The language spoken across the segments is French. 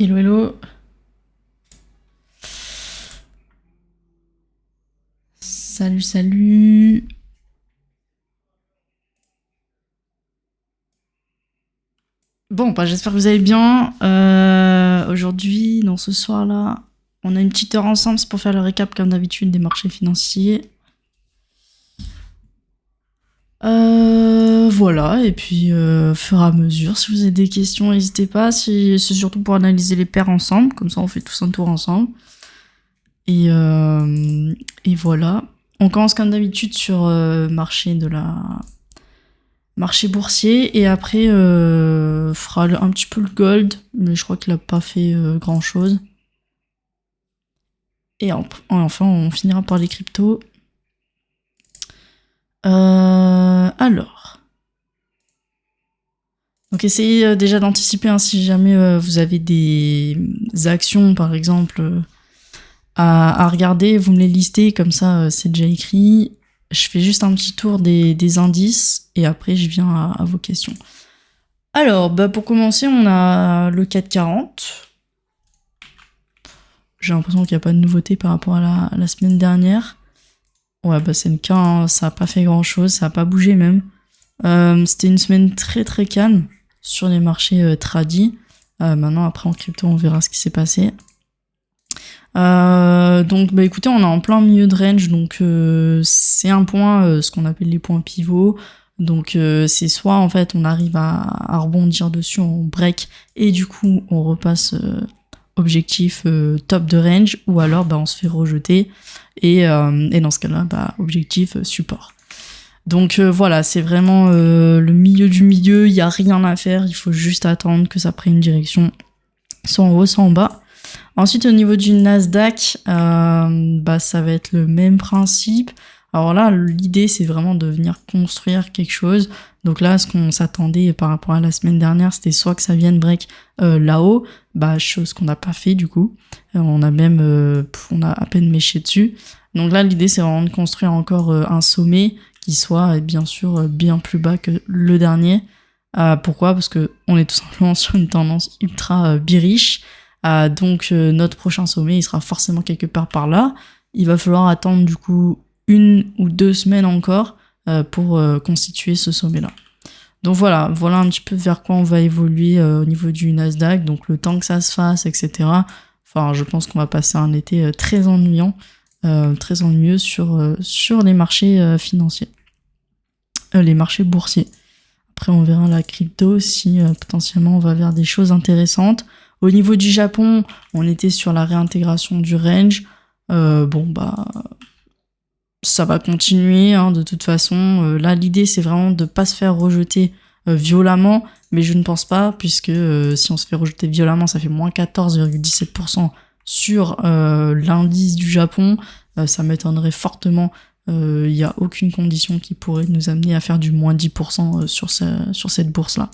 Hello, hello. Salut, salut. Bon, bah, j'espère que vous allez bien. Aujourd'hui, dans ce soir-là, on a une petite heure ensemble, c'est pour faire le récap, comme d'habitude, des marchés financiers. Voilà, et puis, au fur et à mesure, si vous avez des questions, n'hésitez pas. C'est surtout pour analyser les paires ensemble, comme ça on fait tous un tour ensemble. Et voilà. On commence comme d'habitude sur marché boursier, et après fera un petit peu le gold, mais je crois qu'il a pas fait grand chose. Et enfin on finira par les cryptos. Alors, donc essayez déjà d'anticiper, hein, si jamais vous avez des actions par exemple à regarder, vous me les listez, comme ça c'est déjà écrit. Je fais juste un petit tour des indices et après je viens à vos questions. Alors, bah pour commencer, on a le CAC 40. J'ai l'impression qu'il n'y a pas de nouveauté par rapport à la semaine dernière. Ouais, bah c'est le cas, hein, ça n'a pas fait grand-chose, ça n'a pas bougé même. C'était une semaine très très calme sur les marchés tradis. Maintenant, après en crypto, on verra ce qui s'est passé. Donc, bah écoutez, on est en plein milieu de range, donc c'est un point, ce qu'on appelle les points pivots. Donc c'est soit en fait on arrive à rebondir dessus, on break et du coup on repasse objectif top de range, ou alors bah on se fait rejeter et dans ce cas-là bah objectif support. Donc voilà, c'est vraiment le milieu du milieu, il y a rien à faire, il faut juste attendre que ça prenne une direction soit en haut soit en bas. Ensuite, au niveau du Nasdaq, bah, ça va être le même principe. Alors là, l'idée, c'est vraiment de venir construire quelque chose. Donc là, ce qu'on s'attendait par rapport à la semaine dernière, c'était soit que ça vienne break là-haut, bah, chose qu'on n'a pas fait du coup. On a à peine méché dessus. Donc là, l'idée, c'est vraiment de construire encore un sommet qui soit, bien sûr, bien plus bas que le dernier. Pourquoi ? Parce que on est tout simplement sur une tendance ultra bearish. Donc notre prochain sommet, il sera forcément quelque part par là. Il va falloir attendre du coup 1 ou 2 semaines encore pour constituer ce sommet-là. Donc voilà un petit peu vers quoi on va évoluer au niveau du Nasdaq. Donc le temps que ça se fasse, etc. Enfin, je pense qu'on va passer un été très ennuyant, très ennuyeux sur les marchés financiers, les marchés boursiers. Après, on verra la crypto si potentiellement on va vers des choses intéressantes. Au niveau du Japon, on était sur la réintégration du range. Bon, bah, ça va continuer, hein, de toute façon. Là, l'idée, c'est vraiment de ne pas se faire rejeter violemment, mais je ne pense pas, puisque si on se fait rejeter violemment, ça fait moins 14,17% sur l'indice du Japon. Ça m'étonnerait fortement. Il n'y a aucune condition qui pourrait nous amener à faire du moins 10% sur cette bourse-là.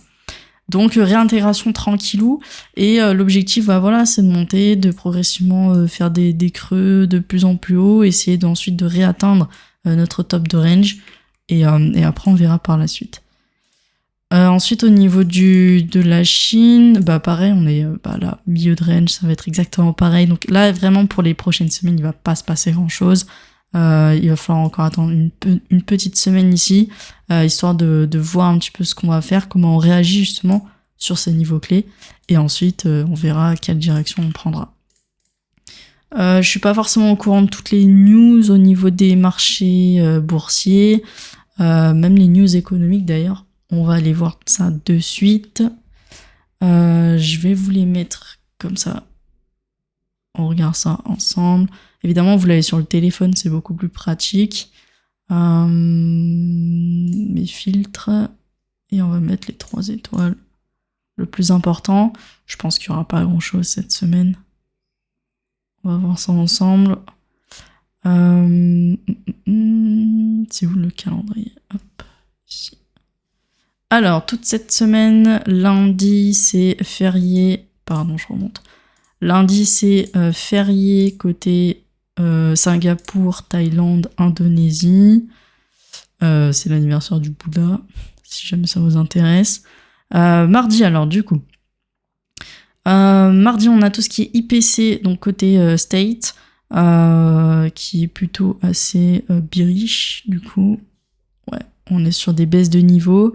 Donc réintégration tranquillou, et l'objectif voilà, c'est de monter, de progressivement faire des creux de plus en plus haut, essayer ensuite de réatteindre notre top de range, et après on verra par la suite. Ensuite, au niveau de la Chine, bah pareil, on est là, milieu de range, ça va être exactement pareil. Donc là, vraiment, pour les prochaines semaines, il va pas se passer grand-chose. Il va falloir encore attendre une petite semaine ici, histoire de voir un petit peu ce qu'on va faire, comment on réagit justement sur ces niveaux clés, et ensuite on verra quelle direction on prendra. Je suis pas forcément au courant de toutes les news au niveau des marchés boursiers, même les news économiques d'ailleurs. On va aller voir ça de suite. Je vais vous les mettre comme ça. On regarde ça ensemble. Évidemment, vous l'avez sur le téléphone, c'est beaucoup plus pratique. Mes filtres. Et on va mettre les 3 étoiles. Le plus important. Je pense qu'il n'y aura pas grand-chose cette semaine. On va voir ça ensemble. C'est où le calendrier ? Hop, ici. Alors, toute cette semaine, lundi, c'est férié. Pardon, je remonte. Lundi, c'est férié côté Singapour, Thaïlande, Indonésie. C'est l'anniversaire du Bouddha, si jamais ça vous intéresse. Mardi, alors, du coup. Mardi, on a tout ce qui est IPC, donc côté State, qui est plutôt assez bearish, du coup. Ouais, on est sur des baisses de niveau.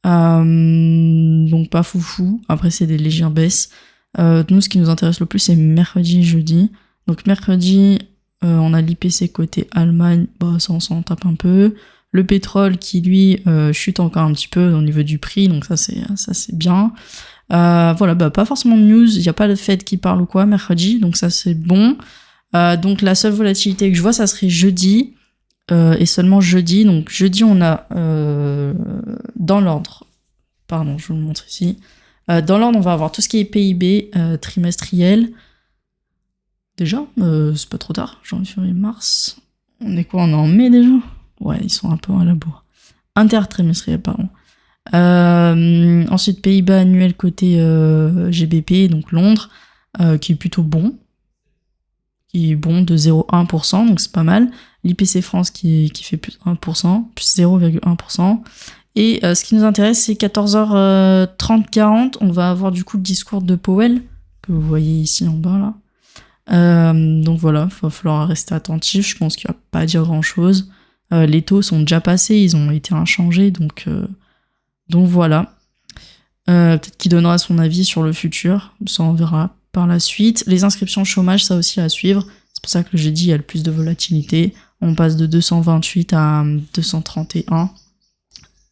Donc pas foufou. Après, c'est des légères baisses. Nous, ce qui nous intéresse le plus, c'est mercredi et jeudi. Donc mercredi, on a l'IPC côté Allemagne, bah ça on s'en tape un peu. Le pétrole qui lui chute encore un petit peu au niveau du prix, donc ça c'est bien. Voilà, bah pas forcément de news, il n'y a pas de Fed qui parle ou quoi mercredi, donc ça c'est bon. Donc la seule volatilité que je vois, ça serait jeudi, et seulement jeudi. Donc jeudi on a dans l'ordre, pardon, je vous le montre ici. Dans l'ordre, on va avoir tout ce qui est PIB trimestriel. Déjà, c'est pas trop tard, janvier, février, mars. On est quoi, on est en mai déjà? Ouais, ils sont un peu à la bourre. Intertrimestriel, pardon. Ensuite, Pays-Bas annuel côté GBP, donc Londres, qui est plutôt bon. Qui est bon de 0,1%, donc c'est pas mal. L'IPC France qui fait plus 1%, plus 0,1%. Et ce qui nous intéresse, c'est 14h30-40. On va avoir du coup le discours de Powell, que vous voyez ici en bas là. Donc voilà, il va falloir rester attentif. Je pense qu'il va pas dire grand chose. Les taux sont déjà passés, ils ont été inchangés, donc voilà. Peut-être qu'il donnera son avis sur le futur, ça on verra par la suite. Les inscriptions chômage, ça aussi à suivre. C'est pour ça que le jeudi, il y a le plus de volatilité. On passe de 228 à 231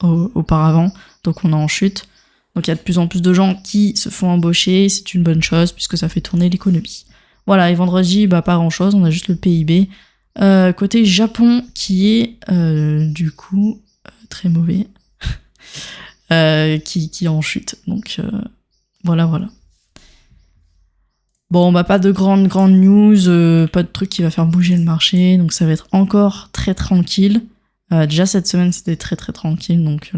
auparavant, donc on est en chute. Donc il y a de plus en plus de gens qui se font embaucher, c'est une bonne chose puisque ça fait tourner l'économie. Voilà, et vendredi, bah pas grand chose, on a juste le PIB. Côté Japon, qui est du coup très mauvais, qui est en chute. Donc voilà. Bon, bah pas de grandes news, pas de truc qui va faire bouger le marché, donc ça va être encore très tranquille. Déjà cette semaine c'était très très tranquille, donc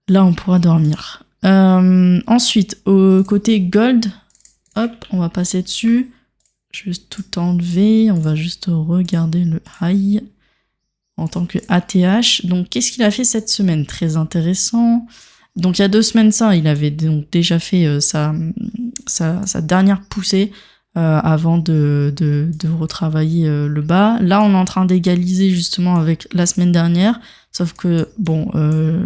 là on pourra dormir. Ensuite, au côté gold, hop, on va passer dessus. Juste tout enlever, on va juste regarder le high en tant que ATH. Donc qu'est-ce qu'il a fait cette semaine? Très intéressant. Donc il y a 2 semaines ça, il avait donc déjà fait sa dernière poussée avant de retravailler le bas. Là on est en train d'égaliser justement avec la semaine dernière, sauf que bon,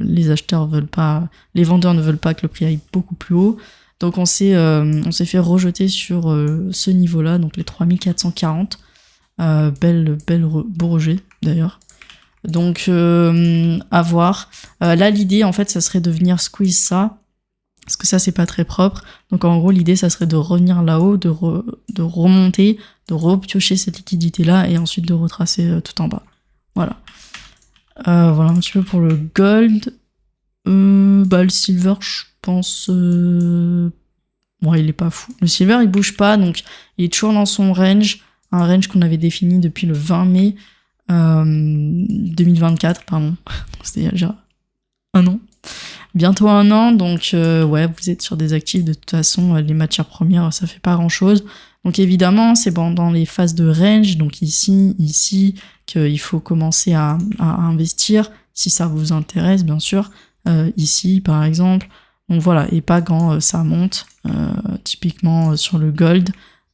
les acheteurs veulent pas, les vendeurs ne veulent pas que le prix aille beaucoup plus haut. Donc on s'est fait rejeter sur ce niveau-là, donc les 3440. Beau rejet d'ailleurs. Donc à voir. Là l'idée en fait ça serait de venir squeeze ça, parce que ça c'est pas très propre. Donc en gros l'idée ça serait de revenir là-haut, de remonter, de repiocher cette liquidité là et ensuite de retracer tout en bas. Voilà. Voilà un petit peu pour le gold. Le silver je pense... Ouais, il est pas fou. Le silver il bouge pas, donc il est toujours dans son range, un range qu'on avait défini depuis le 20 mai 2024, pardon. C'était déjà un an. Bientôt un an, donc ouais, vous êtes sur des actifs, de toute façon, les matières premières, ça fait pas grand chose. Donc évidemment, c'est dans les phases de range, donc ici, qu'il faut commencer à investir, si ça vous intéresse, bien sûr. Ici, par exemple. Donc voilà, et pas quand ça monte, typiquement sur le gold.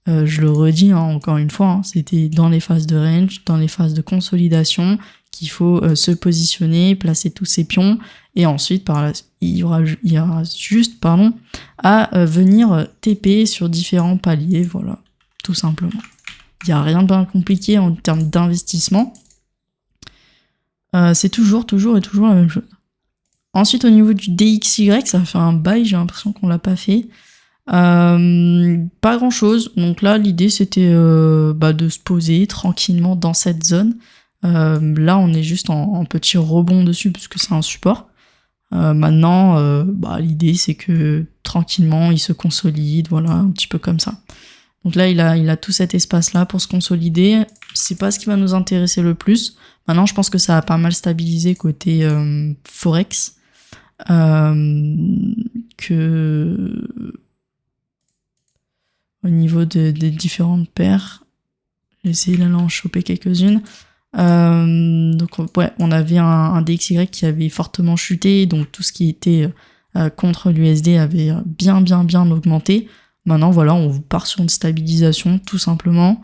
Je le redis encore une fois, c'était dans les phases de range, dans les phases de consolidation, qu'il faut se positionner, placer tous ses pions, et ensuite il y aura juste à venir TP sur différents paliers, voilà, tout simplement. Il n'y a rien de bien compliqué en termes d'investissement. C'est toujours la même chose. Ensuite, au niveau du DXY, ça fait un bail, j'ai l'impression qu'on l'a pas fait. Pas grand chose, donc là l'idée c'était de se poser tranquillement dans cette zone. Là on est juste en petit rebond dessus puisque c'est un support. Maintenant l'idée c'est que tranquillement il se consolide, voilà, un petit peu comme ça. Donc là il a tout cet espace là pour se consolider, c'est pas ce qui va nous intéresser le plus. Maintenant je pense que ça a pas mal stabilisé côté Forex, au niveau des différentes paires. J'ai essayé d'aller en choper quelques-unes. Donc ouais, on avait un DXY qui avait fortement chuté, donc tout ce qui était contre l'USD avait bien augmenté. Maintenant, voilà, on part sur une stabilisation, tout simplement.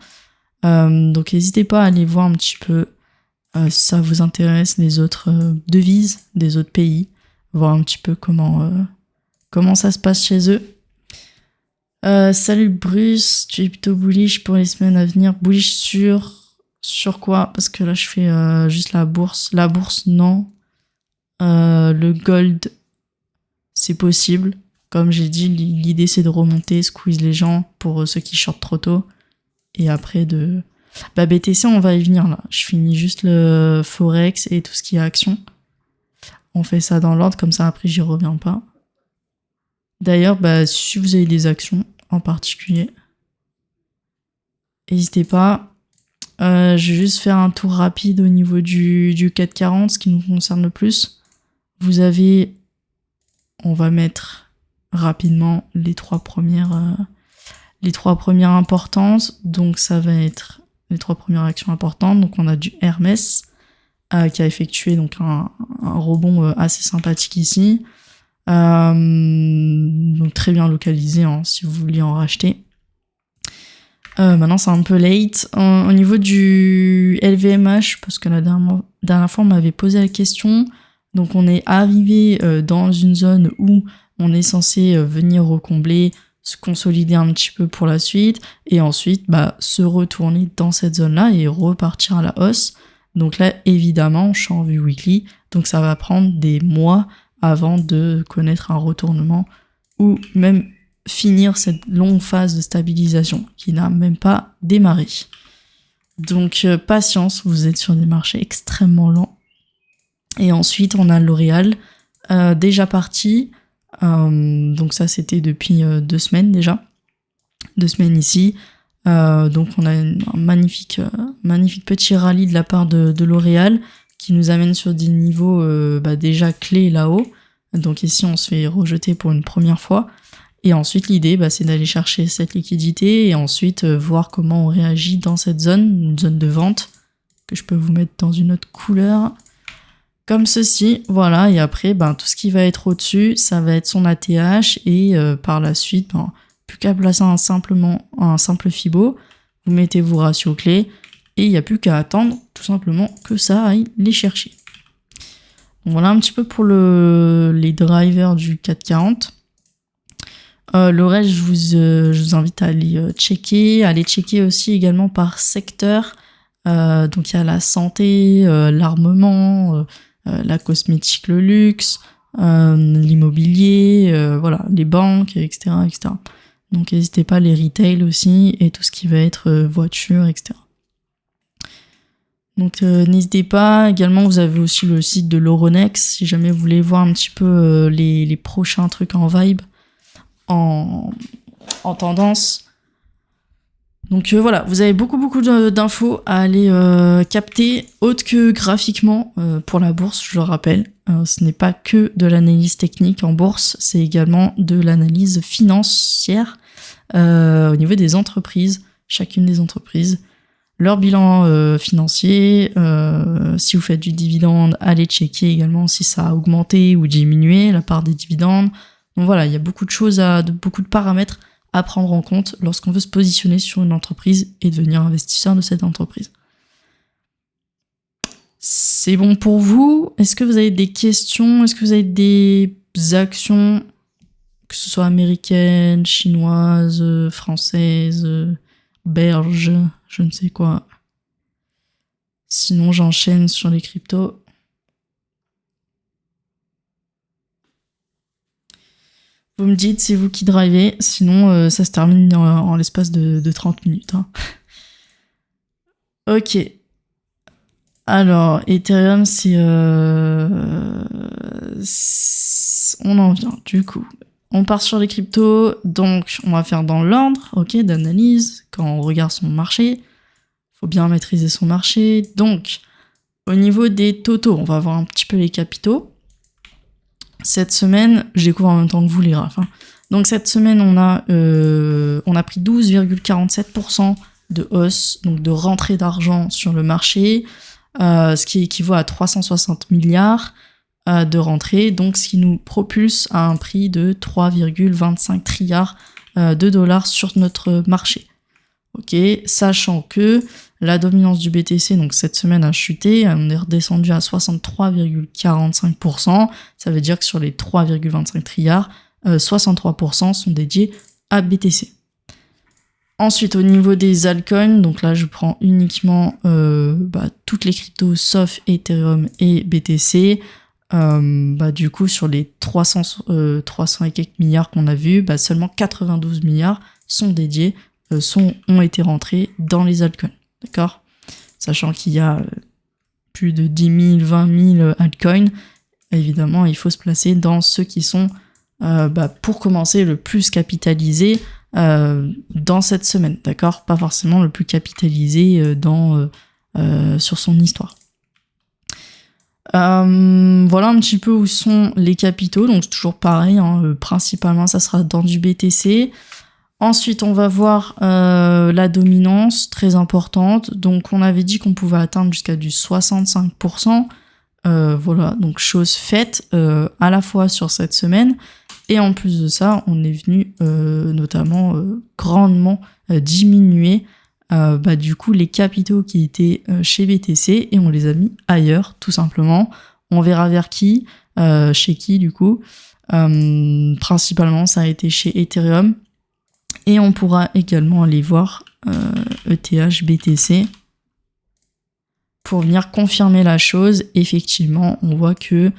Donc, n'hésitez pas à aller voir un petit peu si ça vous intéresse les autres devises des autres pays, voir un petit peu comment ça se passe chez eux. Salut Bruce, tu es plutôt bullish pour les semaines à venir. Bullish sur quoi? Parce que là, je fais juste la bourse. La bourse, non. Le gold, c'est possible. Comme j'ai dit, l'idée, c'est de remonter, squeeze les gens pour ceux qui shortent trop tôt. Et après, BTC, on va y venir, là. Je finis juste le Forex et tout ce qui est action. On fait ça dans l'ordre, comme ça, après, j'y reviens pas. D'ailleurs, si vous avez des actions en particulier, n'hésitez pas. Je vais juste faire un tour rapide au niveau du 440, ce qui nous concerne le plus. Vous avez, on va mettre rapidement les trois premières importantes. Donc ça va être les 3 premières actions importantes. Donc on a du Hermès qui a effectué donc un rebond assez sympathique ici. Donc très bien localisé si vous vouliez en racheter. Maintenant c'est un peu late. Au niveau du LVMH, parce que la dernière fois on m'avait posé la question, donc on est arrivé dans une zone où on est censé venir recombler, se consolider un petit peu pour la suite, et ensuite se retourner dans cette zone-là et repartir à la hausse. Donc là, évidemment, je suis en vue weekly, donc ça va prendre des mois avant de connaître un retournement ou même finir cette longue phase de stabilisation qui n'a même pas démarré. Donc patience, vous êtes sur des marchés extrêmement lents. Et ensuite, on a L'Oréal, déjà parti. Donc ça, c'était depuis 2 semaines déjà. 2 semaines ici. Donc on a un magnifique petit rallye de la part de L'Oréal qui nous amène sur des niveaux déjà clés là-haut. Donc ici, on se fait rejeter pour une première fois. Et ensuite, l'idée, c'est d'aller chercher cette liquidité et ensuite voir comment on réagit dans cette zone, une zone de vente, que je peux vous mettre dans une autre couleur, comme ceci. Voilà, et après, tout ce qui va être au-dessus, ça va être son ATH et par la suite, plus qu'à placer un simple Fibo, vous mettez vos ratios clés et il n'y a plus qu'à attendre tout simplement que ça aille les chercher. Donc voilà un petit peu pour les drivers du 440. Le reste, je vous invite à aller checker aussi également par secteur. Donc il y a la santé, l'armement, la cosmétique, le luxe, l'immobilier, voilà, les banques, etc., etc. Donc n'hésitez pas, les retail aussi et tout ce qui va être voiture, etc. Donc n'hésitez pas. Également, vous avez aussi le site de l'Euronext si jamais vous voulez voir un petit peu les prochains trucs en vibe, en tendance. Donc voilà, vous avez beaucoup d'infos à aller capter, autre que graphiquement pour la bourse, je le rappelle. Ce n'est pas que de l'analyse technique en bourse, c'est également de l'analyse financière au niveau des entreprises, chacune des entreprises. Leur bilan financier, si vous faites du dividende, allez checker également si ça a augmenté ou diminué la part des dividendes. Donc voilà, il y a beaucoup de choses, beaucoup de paramètres à prendre en compte lorsqu'on veut se positionner sur une entreprise et devenir investisseur de cette entreprise. C'est bon pour vous? Est-ce que vous avez des questions? Est-ce que vous avez des actions, que ce soit américaines, chinoises, françaises, belges, je ne sais quoi? Sinon, j'enchaîne sur les cryptos. Vous me dites, c'est vous qui drivez, sinon ça se termine en l'espace de 30 minutes. Hein. Ok. Alors, Ethereum, on en vient, du coup. On part sur les cryptos, donc on va faire dans l'ordre, ok, d'analyse, quand on regarde son marché. Faut bien maîtriser son marché. Donc, au niveau des totaux, on va voir un petit peu les capitaux. Cette semaine, je découvre en même temps que vous les rafs. Hein. Donc cette semaine, on a pris 12,47% de hausse, donc de rentrée d'argent sur le marché, ce qui équivaut à 360 milliards. de rentrée, donc ce qui nous propulse à un prix de 3,25 trilliards de dollars sur notre marché. Ok, sachant que la dominance du BTC, donc cette semaine a chuté, on est redescendu à 63,45%, ça veut dire que sur les 3,25 trilliards, 63% sont dédiés à BTC. Ensuite, au niveau des altcoins, donc là je prends uniquement toutes les cryptos sauf Ethereum et BTC. Du coup, sur les 300 et quelques milliards qu'on a vus, seulement 92 milliards sont dédiés, ont été rentrés dans les altcoins. D'accord ? Sachant qu'il y a plus de 10 000, 20 000 altcoins, évidemment, il faut se placer dans ceux qui sont, pour commencer, le plus capitalisés dans cette semaine. D'accord ? Pas forcément le plus capitalisé sur son histoire. Voilà un petit peu où sont les capitaux, donc c'est toujours pareil, principalement ça sera dans du BTC. Ensuite on va voir la dominance, très importante, donc on avait dit qu'on pouvait atteindre jusqu'à du 65%, voilà, donc chose faite à la fois sur cette semaine, et en plus de ça on est venu notamment grandement diminuer du coup les capitaux qui étaient chez BTC et on les a mis ailleurs tout simplement. On verra vers qui, chez qui du coup. Principalement ça a été chez Ethereum et on pourra également aller voir ETH BTC pour venir confirmer la chose. Effectivement on voit que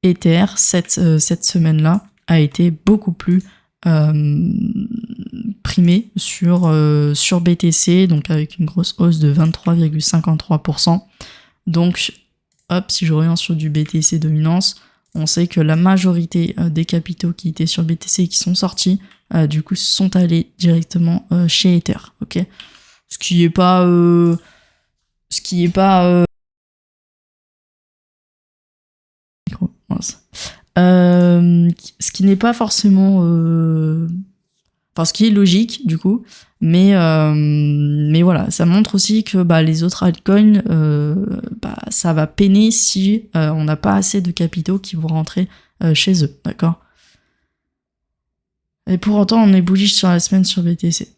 Ether cette semaine-là a été beaucoup plus primé sur BTC, donc avec une grosse hausse de 23,53%. Donc, hop, si je reviens sur du BTC dominance, on sait que la majorité des capitaux qui étaient sur BTC et qui sont sortis, du coup, sont allés directement chez Ether, ok ? Ce qui est pas ce qui n'est pas forcément ce qui est logique du coup, mais voilà, ça montre aussi que les autres altcoins ça va peiner si on n'a pas assez de capitaux qui vont rentrer chez eux, d'accord ? Et pour autant on est bullish sur la semaine sur BTC.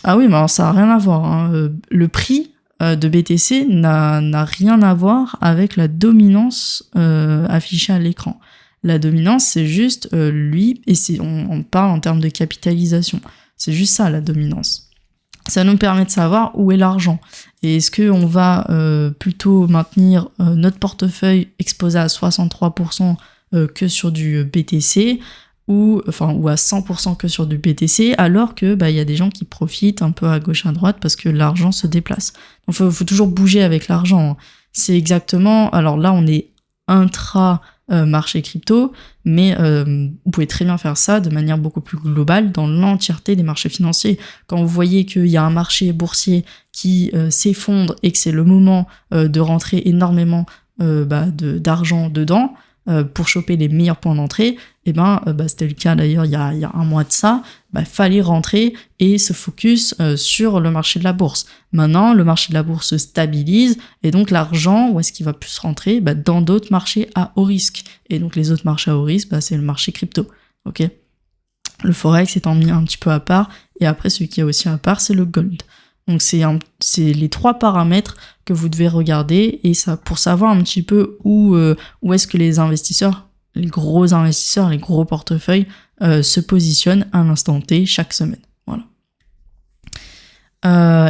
Ah oui, mais alors ça a rien à voir, hein. Le prix de BTC n'a rien à voir avec la dominance affichée à l'écran. La dominance, c'est juste lui, et on parle en termes de capitalisation. C'est juste ça, la dominance. Ça nous permet de savoir où est l'argent. Et est-ce qu'on va plutôt maintenir notre portefeuille exposé à 63% que sur du BTC, ou à 100% que sur du BTC, alors que y a des gens qui profitent un peu à gauche à droite parce que l'argent se déplace. Donc faut toujours bouger avec l'argent. C'est exactement... Alors là, on est marché crypto, mais vous pouvez très bien faire ça de manière beaucoup plus globale dans l'entièreté des marchés financiers. Quand vous voyez qu'il y a un marché boursier qui s'effondre et que c'est le moment de rentrer énormément d'argent dedans pour choper les meilleurs points d'entrée, c'était le cas d'ailleurs il y a un mois de ça, fallait rentrer et se focus sur le marché de la bourse. Maintenant, le marché de la bourse se stabilise et donc l'argent, où est-ce qu'il va plus rentrer ? Dans d'autres marchés à haut risque. Et donc les autres marchés à haut risque, c'est le marché crypto. Ok ? Le forex étant mis un petit peu à part, et après celui qui est aussi à part, c'est le gold. Donc c'est les 3 paramètres que vous devez regarder, et ça pour savoir un petit peu où est-ce que les investisseurs, les gros investisseurs, les gros portefeuilles se positionnent à l'instant T chaque semaine. Voilà.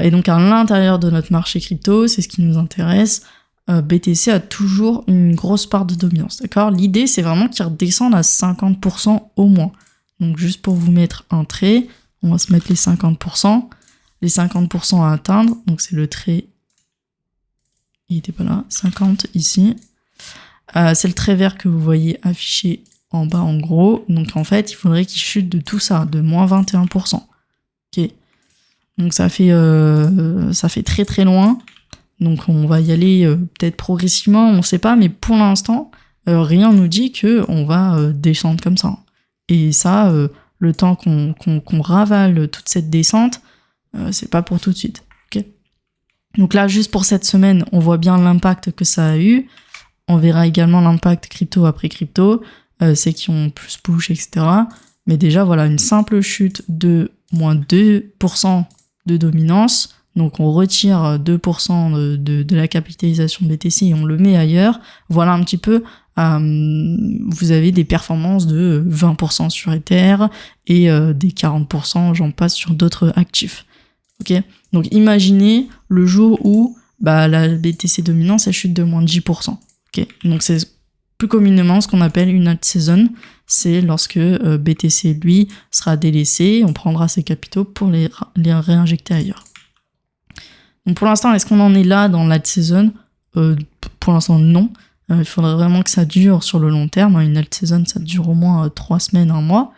Et donc à l'intérieur de notre marché crypto, c'est ce qui nous intéresse, BTC a toujours une grosse part de dominance, d'accord ? L'idée, c'est vraiment qu'il redescende à 50% au moins. Donc juste pour vous mettre un trait, on va se mettre les 50%. Les 50% à atteindre, donc c'est le trait, il était pas là, 50 ici. C'est le trait vert que vous voyez affiché en bas en gros. Donc en fait, il faudrait qu'il chute de tout ça, de moins 21%. Ok. Donc ça fait très très loin. Donc on va y aller peut-être progressivement, on sait pas, mais pour l'instant, rien nous dit qu'on va descendre comme ça. Et ça, le temps qu'on ravale toute cette descente, c'est pas pour tout de suite. Okay. Donc là, juste pour cette semaine, on voit bien l'impact que ça a eu. On verra également l'impact crypto après crypto, c'est qui ont plus push, etc. Mais déjà, voilà, une simple chute de moins 2% de dominance. Donc on retire 2% de la capitalisation de BTC et on le met ailleurs. Voilà un petit peu, vous avez des performances de 20% sur Ether et des 40%, j'en passe, sur d'autres actifs. Ok. Donc imaginez le jour où la BTC dominance elle chute de moins de 10%. Ok. Donc c'est plus communément ce qu'on appelle une alt season. C'est lorsque BTC, lui, sera délaissé, on prendra ses capitaux pour les réinjecter ailleurs. Donc pour l'instant, est-ce qu'on en est là dans l'alt season ? Pour l'instant, non. Il faudrait vraiment que ça dure sur le long terme. Une alt season, ça dure au moins 3 semaines, 1 mois.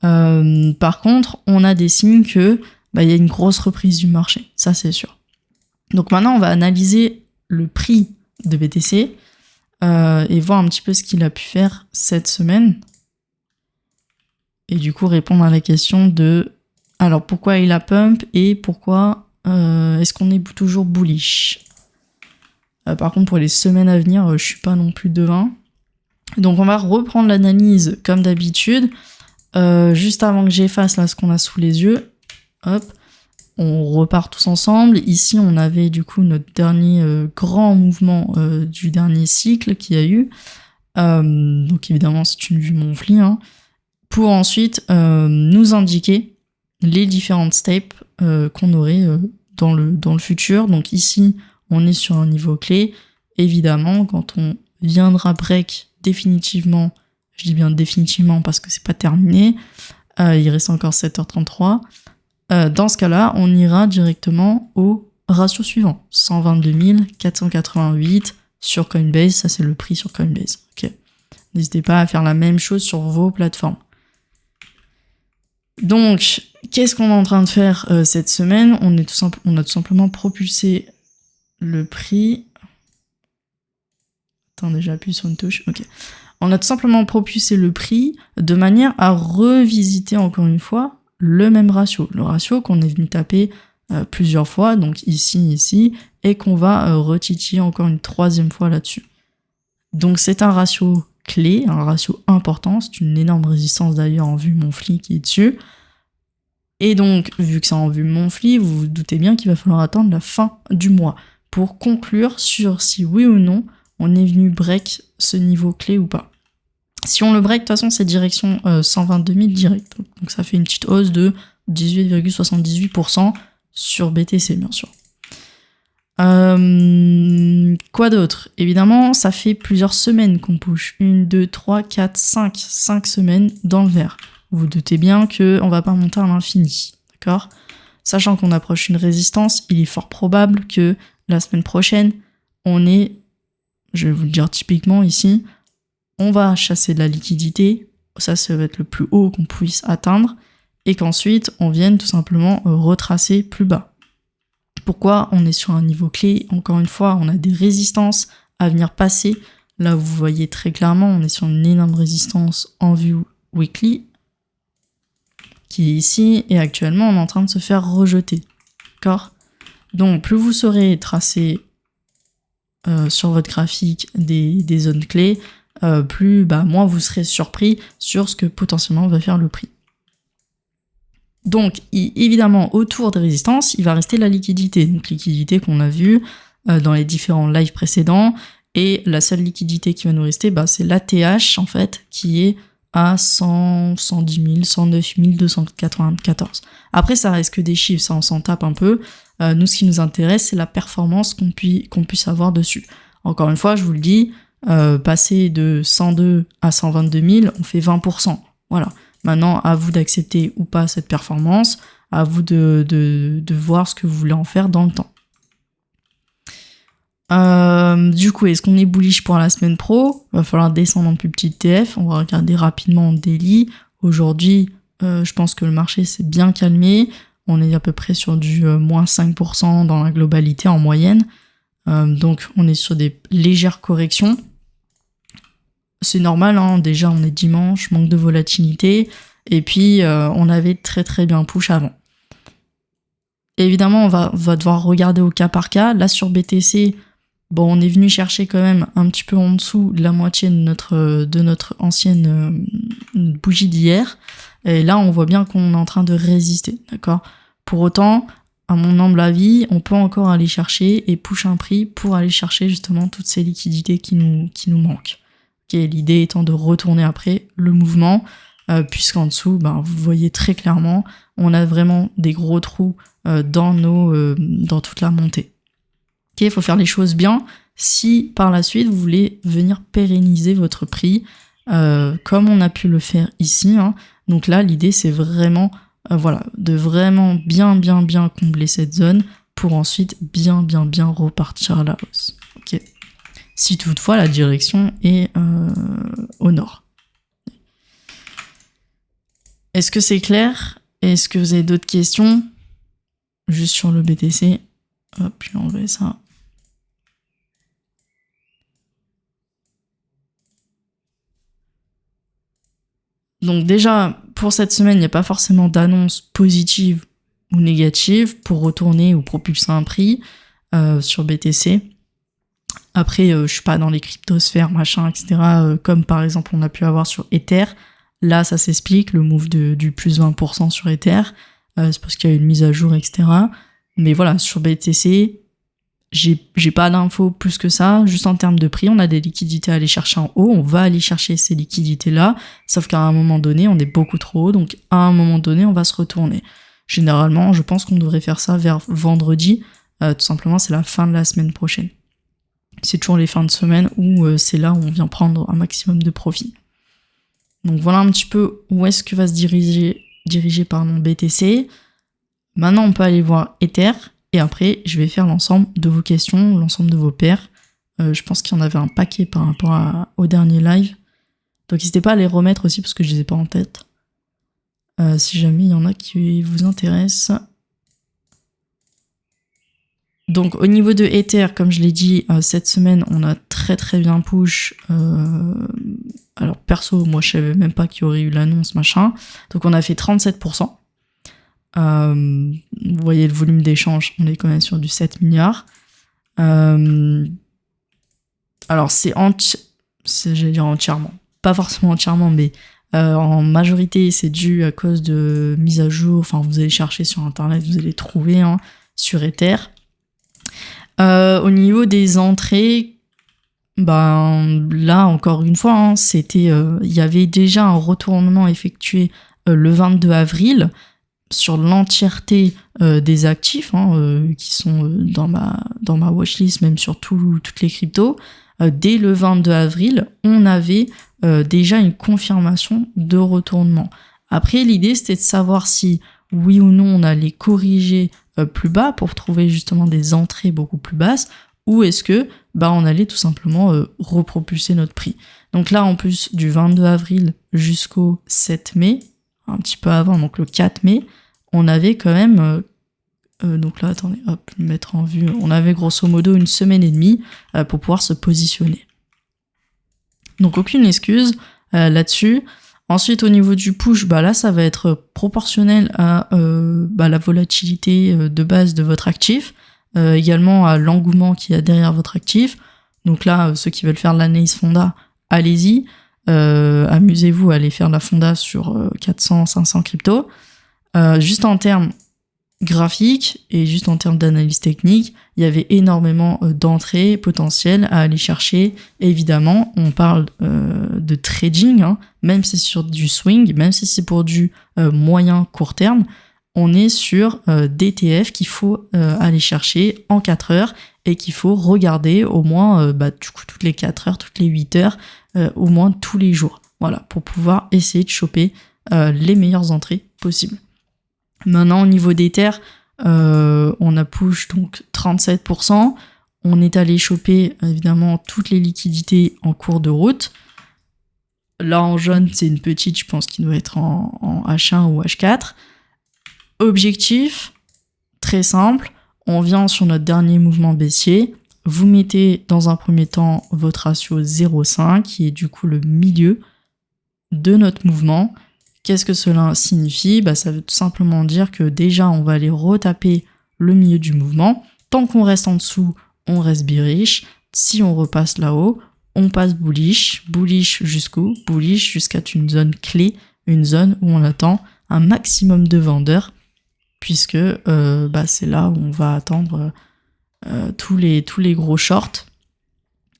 Par contre, on a des signes que y a une grosse reprise du marché. Ça, c'est sûr. Donc maintenant, on va analyser le prix de BTC et voir un petit peu ce qu'il a pu faire cette semaine. Et du coup, répondre à la question de alors pourquoi il a pump et pourquoi est-ce qu'on est toujours bullish. Par contre, pour les semaines à venir, je suis pas non plus devin. Donc on va reprendre l'analyse comme d'habitude. Juste avant que j'efface là ce qu'on a sous les yeux, hop, on repart tous ensemble. Ici, on avait du coup notre dernier grand mouvement du dernier cycle qu'il y a eu. Donc évidemment, c'est une vue Monthly, pour ensuite nous indiquer les différentes steps qu'on aurait dans le futur. Donc ici, on est sur un niveau clé. Évidemment, quand on viendra break définitivement, je dis bien définitivement parce que c'est pas terminé, il reste encore 7h33, dans ce cas-là, on ira directement au ratio suivant, 122 488 sur Coinbase, ça c'est le prix sur Coinbase. Ok. N'hésitez pas à faire la même chose sur vos plateformes. Donc, qu'est-ce qu'on est en train de faire cette semaine ? On a tout simplement propulsé le prix. Attendez, j'appuie sur une touche. Ok. On a tout simplement propulsé le prix de manière à revisiter encore une fois le même ratio. Le ratio qu'on est venu taper plusieurs fois, donc ici, et qu'on va retitiller encore une 3e fois là-dessus. Donc c'est un ratio clé, un ratio important, c'est une énorme résistance d'ailleurs en vue Monthly qui est dessus. Et donc, vu que c'est en vue Monthly, vous vous doutez bien qu'il va falloir attendre la fin du mois pour conclure sur si oui ou non on est venu break ce niveau clé ou pas. Si on le break, de toute façon, c'est direction 122 000 direct. Donc ça fait une petite hausse de 18,78% sur BTC, bien sûr. Quoi d'autre ? Évidemment, ça fait plusieurs semaines qu'on push. 1, 2, 3, 4, 5 semaines dans le vert. Vous vous doutez bien qu'on va pas monter à l'infini, d'accord ? Sachant qu'on approche une résistance, il est fort probable que la semaine prochaine, je vais vous le dire typiquement ici, on va chasser de la liquidité, ça va être le plus haut qu'on puisse atteindre, et qu'ensuite on vienne tout simplement retracer plus bas. Pourquoi on est sur un niveau clé ? Encore une fois, on a des résistances à venir passer. Là, vous voyez très clairement, on est sur une énorme résistance en vue weekly, qui est ici, et actuellement on est en train de se faire rejeter. D'accord ? Donc plus vous saurez tracer sur votre graphique des zones clés, plus moins vous serez surpris sur ce que potentiellement va faire le prix. Donc évidemment autour des résistances, il va rester la liquidité, donc liquidité qu'on a vue dans les différents lives précédents, et la seule liquidité qui va nous rester, c'est l'ATH en fait, qui est à 110 000, 109 294. Après ça reste que des chiffres, ça on s'en tape un peu. Nous ce qui nous intéresse c'est la performance qu'on puisse avoir dessus. Encore une fois je vous le dis, passer de 102 à 122 000, on fait 20%. Voilà. Maintenant, à vous d'accepter ou pas cette performance, à vous de voir ce que vous voulez en faire dans le temps. Du coup, est-ce qu'on est bullish pour la semaine pro ? Il va falloir descendre en plus petit TF, on va regarder rapidement en daily. Aujourd'hui, je pense que le marché s'est bien calmé, on est à peu près sur du moins 5% dans la globalité en moyenne, donc on est sur des légères corrections. C'est normal, déjà on est dimanche, manque de volatilité, et puis on avait très très bien push avant. Et évidemment, on va devoir regarder au cas par cas. Là sur BTC, Bon, on est venu chercher quand même un petit peu en dessous de la moitié de notre ancienne bougie d'hier. Et là, on voit bien qu'on est en train de résister, d'accord ? Pour autant, à mon humble avis, on peut encore aller chercher et push un prix pour aller chercher justement toutes ces liquidités qui nous manquent. Okay, l'idée étant de retourner après le mouvement, puisqu'en dessous, vous voyez très clairement, on a vraiment des gros trous dans toute la montée. Ok, faut faire les choses bien. Si par la suite vous voulez venir pérenniser votre prix, comme on a pu le faire ici, hein. Donc là, l'idée c'est vraiment, de vraiment bien combler cette zone pour ensuite bien repartir à la hausse. Ok. Si toutefois la direction est au nord. Est-ce que c'est clair ? Est-ce que vous avez d'autres questions ? Juste sur le BTC. Hop, je vais enlever ça. Donc déjà, pour cette semaine, il n'y a pas forcément d'annonce positive ou négative pour retourner ou propulser un prix sur BTC. Après, je suis pas dans les cryptosphères, machin, etc. Comme par exemple on a pu avoir sur Ether. Là, ça s'explique, le move du plus 20% sur Ether. C'est parce qu'il y a eu une mise à jour, etc. Mais voilà, sur BTC, j'ai pas d'infos plus que ça. Juste en termes de prix, on a des liquidités à aller chercher en haut. On va aller chercher ces liquidités-là. Sauf qu'à un moment donné, on est beaucoup trop haut. Donc à un moment donné, on va se retourner. Généralement, je pense qu'on devrait faire ça vers vendredi. Tout simplement, c'est la fin de la semaine prochaine. C'est toujours les fins de semaine où c'est là où on vient prendre un maximum de profit. Donc voilà un petit peu où est-ce que va se diriger BTC. Maintenant, on peut aller voir Ether. Et après, je vais faire l'ensemble de vos questions, l'ensemble de vos paires. Je pense qu'il y en avait un paquet par rapport au dernier live. Donc n'hésitez pas à les remettre aussi parce que je les ai pas en tête. Si jamais il y en a qui vous intéressent. Donc au niveau de Ether, comme je l'ai dit, cette semaine, on a très bien push. Alors perso, moi je savais même pas qu'il y aurait eu l'annonce, machin. Donc on a fait 37%. Vous voyez le volume d'échange, on est quand même sur du 7 milliards. Alors j'allais dire entièrement, pas forcément entièrement, mais en majorité c'est dû à cause de mise à jour. Enfin, vous allez chercher sur internet, vous allez trouver sur Ether. Au niveau des entrées, là encore une fois, c'était, il y avait déjà un retournement effectué le 22 avril sur l'entièreté des actifs qui sont dans ma watchlist, même sur toutes les cryptos. Dès le 22 avril, on avait déjà une confirmation de retournement. Après, l'idée, c'était de savoir si, oui ou non, on allait corriger plus bas pour trouver justement des entrées beaucoup plus basses, ou est-ce que on allait tout simplement repropulser notre prix. Donc là, en plus du 22 avril jusqu'au 7 mai, un petit peu avant, donc le 4 mai, on avait quand même... donc là, attendez, hop, mettre en vue. On avait grosso modo une semaine et demie pour pouvoir se positionner. Donc aucune excuse là-dessus. Ensuite, au niveau du push, là, ça va être proportionnel à la volatilité de base de votre actif, également à l'engouement qu'il y a derrière votre actif. Donc là, ceux qui veulent faire l'analyse fonda, allez-y. Amusez-vous à aller faire la fonda sur 400, 500 cryptos. Juste en termes graphiques et juste en termes d'analyse technique, il y avait énormément d'entrées potentielles à aller chercher. Évidemment, on parle de trading, même si c'est sur du swing, même si c'est pour du moyen court terme, on est sur d'ETF qu'il faut aller chercher en 4 heures et qu'il faut regarder au moins du coup, toutes les 4 heures, toutes les 8 heures, au moins tous les jours. Voilà, pour pouvoir essayer de choper les meilleures entrées possibles. Maintenant, au niveau d'Ether, on a push donc 37%. On est allé choper évidemment toutes les liquidités en cours de route. Là, en jaune, c'est une petite, je pense, qui doit être en H1 ou H4. Objectif, très simple. On vient sur notre dernier mouvement baissier. Vous mettez dans un premier temps votre ratio 0,5, qui est du coup le milieu de notre mouvement. Qu'est-ce que cela signifie ? Ça veut tout simplement dire que déjà, on va aller retaper le milieu du mouvement. Tant qu'on reste en dessous, on reste bearish. si on repasse là-haut, on passe bullish jusqu'où? Bullish jusqu'à une zone clé, une zone où on attend un maximum de vendeurs, puisque c'est là où on va attendre tous les gros shorts.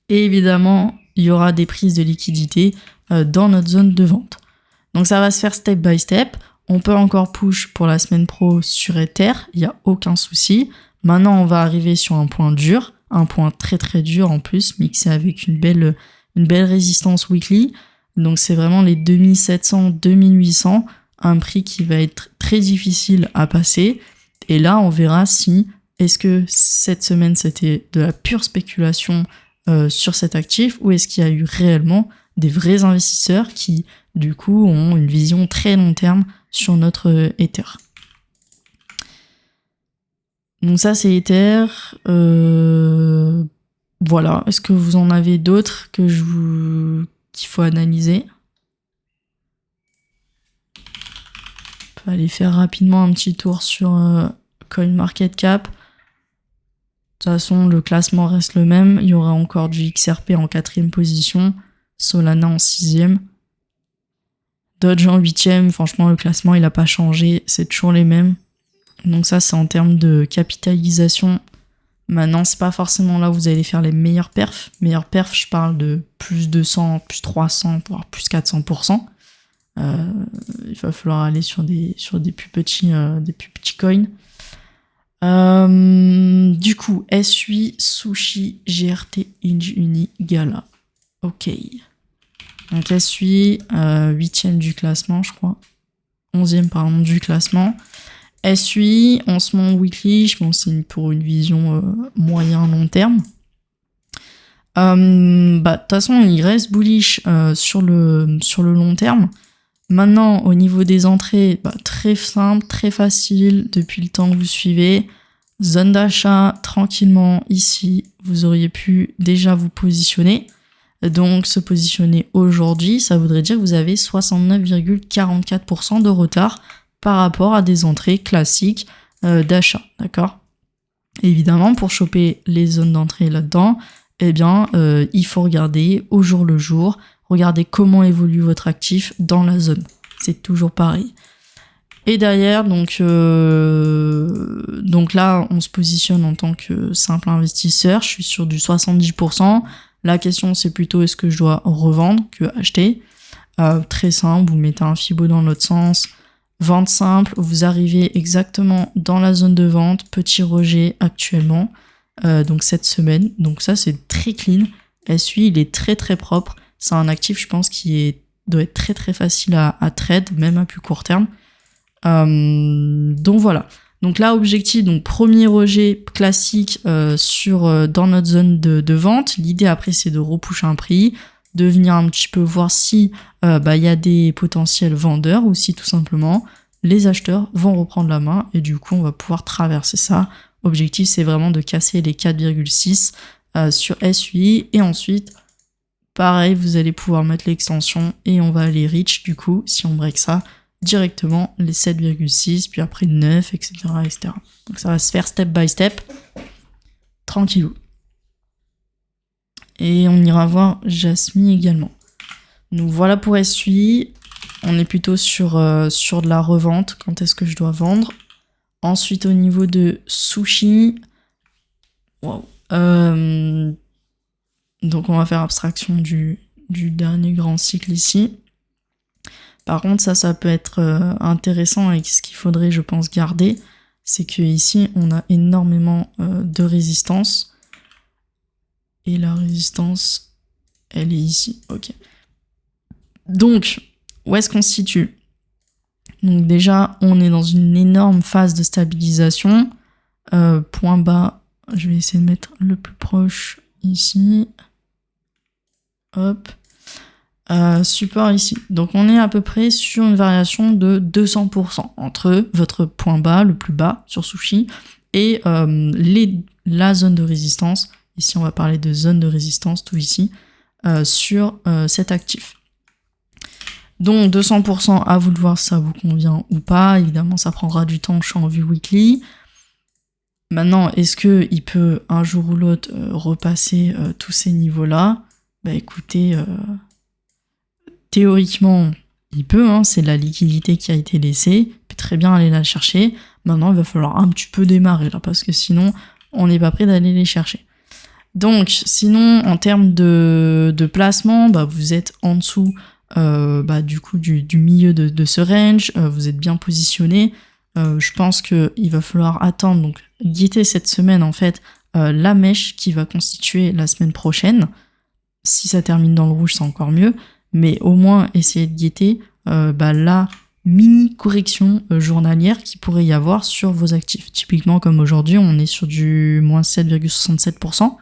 Et évidemment, il y aura des prises de liquidité dans notre zone de vente. Donc ça va se faire step by step. On peut encore push pour la semaine pro sur Ether, il n'y a aucun souci. Maintenant, on va arriver sur un point dur, un point très très dur en plus, mixé avec une belle résistance weekly. Donc c'est vraiment les 2700, 2800, un prix qui va être très difficile à passer. Et là, on verra si est-ce que cette semaine c'était de la pure spéculation sur cet actif, ou est-ce qu'il y a eu réellement des vrais investisseurs qui du coup ont une vision très long terme sur notre Ether. Donc ça c'est Ether. Voilà. Est-ce que vous en avez d'autres qu'il faut analyser? On peut aller faire rapidement un petit tour sur CoinMarketCap. De toute façon, le classement reste le même. Il y aura encore du XRP en 4e position, Solana en 6e. Doge en 8e, franchement le classement il n'a pas changé, c'est toujours les mêmes. Donc ça c'est en termes de capitalisation. Maintenant c'est pas forcément là où vous allez faire les meilleurs perfs. Meilleurs perfs, je parle de plus 200, plus 300, voire plus 400%. Il va falloir aller sur des plus petits coins. Du coup, SUI, Sushi, GRT, Inge Uni, Gala. Ok. Donc SUI, 8e du classement, je crois. 11e, pardon, du classement. SUI, en ce moment weekly, je pense que c'est pour une vision moyen-long terme. De toute façon, il reste bullish sur le long terme. Maintenant, au niveau des entrées, très simple, très facile, depuis le temps que vous suivez. Zone d'achat, tranquillement, ici, vous auriez pu déjà vous positionner. Donc, se positionner aujourd'hui, ça voudrait dire que vous avez 69,44% de retard par rapport à des entrées classiques d'achat, d'accord? Évidemment, pour choper les zones d'entrée là-dedans, il faut regarder au jour le jour, regarder comment évolue votre actif dans la zone. C'est toujours pareil. Et derrière, donc là, on se positionne en tant que simple investisseur. Je suis sur du 70%. La question, c'est plutôt est-ce que je dois revendre que acheter. Très simple, vous mettez un Fibo dans l'autre sens. Vente simple, vous arrivez exactement dans la zone de vente. Petit rejet actuellement. Donc cette semaine. Donc ça, c'est très clean. SUI, il est très très propre. C'est un actif, je pense, doit être très très facile à trade, même à plus court terme. Donc voilà. Donc là, objectif, donc premier rejet classique dans notre zone de vente. L'idée après, c'est de repousser un prix, de venir un petit peu voir si y a des potentiels vendeurs ou si tout simplement les acheteurs vont reprendre la main et du coup, on va pouvoir traverser ça. Objectif, c'est vraiment de casser les 4,6 sur SUI et ensuite, pareil, vous allez pouvoir mettre l'extension et on va aller reach du coup, si on break ça, directement les 7,6, puis après 9, etc., etc. Donc ça va se faire step by step, tranquillou. Et on ira voir Jasmine également. Donc voilà pour SUI. On est plutôt sur de la revente. Quand est-ce que je dois vendre? Ensuite, au niveau de Sushi, wow. Donc on va faire abstraction du dernier grand cycle ici. Par contre, ça peut être intéressant et ce qu'il faudrait, je pense, garder, c'est que ici on a énormément de résistance. Et la résistance, elle est ici. Ok. Donc, où est-ce qu'on se situe? Donc déjà, on est dans une énorme phase de stabilisation. Point bas, je vais essayer de mettre le plus proche ici. Hop. Support ici. Donc on est à peu près sur une variation de 200% entre votre point bas, le plus bas sur Sushi, et la zone de résistance. Ici on va parler de zone de résistance, tout ici, sur cet actif. Donc 200%, à vous de voir si ça vous convient ou pas. Évidemment ça prendra du temps, je suis en vue weekly. Maintenant, est-ce qu'il peut un jour ou l'autre repasser tous ces niveaux-là? Bah écoutez, théoriquement, il peut, hein, c'est de la liquidité qui a été laissée, il peut très bien aller la chercher. Maintenant, il va falloir un petit peu démarrer là, parce que sinon, on n'est pas prêt d'aller les chercher. Donc, sinon, en termes de placement, bah, vous êtes en dessous du coup du milieu de ce range, vous êtes bien positionné. Je pense qu'il va falloir attendre, donc guetter cette semaine en fait la mèche qui va constituer la semaine prochaine. Si ça termine dans le rouge, c'est encore mieux, mais au moins essayer de guetter la mini correction journalière qui pourrait y avoir sur vos actifs. Typiquement comme aujourd'hui, on est sur du moins 7,67%.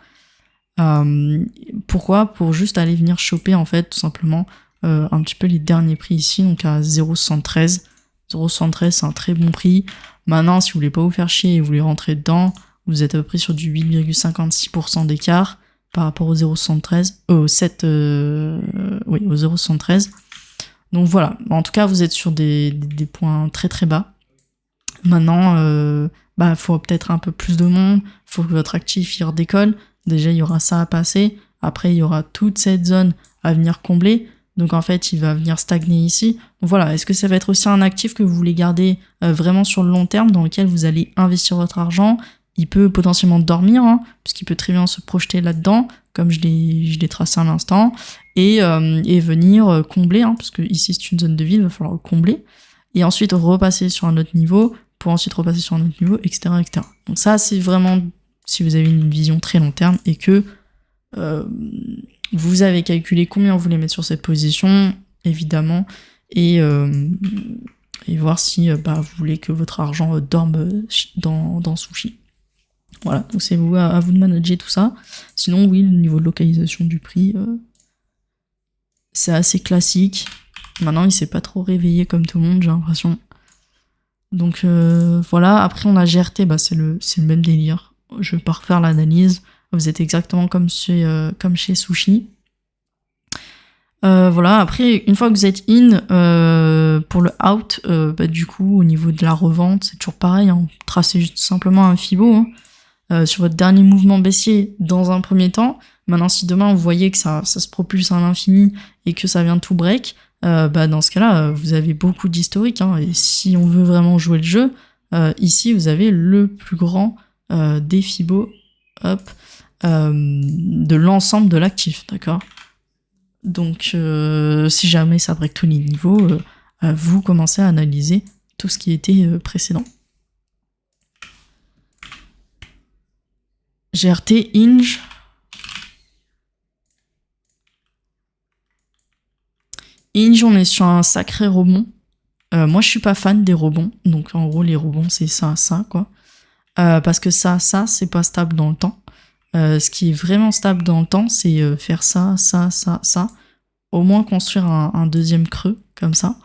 Pourquoi? Pour juste aller venir choper en fait tout simplement un petit peu les derniers prix ici, donc à 0,73. 0,73 c'est un très bon prix. Maintenant, si vous voulez pas vous faire chier et vous voulez rentrer dedans, vous êtes à peu près sur du 8,56% d'écart par rapport au 0,73, au 0,73. Donc voilà, en tout cas vous êtes sur des points très très bas. Maintenant, faut peut-être un peu plus de monde, faut que votre actif y redécolle. Déjà il y aura ça à passer, après il y aura toute cette zone à venir combler. Donc en fait, il va venir stagner ici. Donc voilà, est-ce que ça va être aussi un actif que vous voulez garder vraiment sur le long terme, dans lequel vous allez investir votre argent? Il peut potentiellement dormir, hein, puisqu'il peut très bien se projeter là-dedans, comme je l'ai tracé à l'instant, et venir combler, hein, parce que ici c'est une zone de vide, il va falloir le combler, et ensuite repasser sur un autre niveau, pour ensuite repasser sur un autre niveau, etc. etc. Donc ça, c'est vraiment si vous avez une vision très long terme, et que vous avez calculé combien vous voulez mettre sur cette position, évidemment, et voir si vous voulez que votre argent dorme dans Sushi. Voilà, donc c'est à vous de manager tout ça. Sinon, oui, le niveau de localisation du prix, c'est assez classique. Maintenant, il s'est pas trop réveillé comme tout le monde, j'ai l'impression. Donc voilà, après on a GRT, c'est le même délire. Je vais pas refaire l'analyse. Vous êtes exactement comme chez Sushi. Voilà, après, une fois que vous êtes in, pour le out, du coup, au niveau de la revente, c'est toujours pareil, hein, tracez juste simplement un Fibo sur votre dernier mouvement baissier dans un premier temps. Maintenant, si demain vous voyez que ça se propulse à l'infini et que ça vient tout break, dans ce cas-là, vous avez beaucoup d'historique, hein, et si on veut vraiment jouer le jeu, ici, vous avez le plus grand des Fibo, de l'ensemble de l'actif, d'accord? Donc, si jamais ça break tous les niveaux, vous commencez à analyser tout ce qui était précédent. GRT, Inge. Inge, on est sur un sacré rebond. Moi, je suis pas fan des rebonds. Donc, en gros, les rebonds, c'est ça, quoi. Parce que ça, c'est pas stable dans le temps. Ce qui est vraiment stable dans le temps, c'est faire ça. Au moins construire un deuxième creux, comme ça.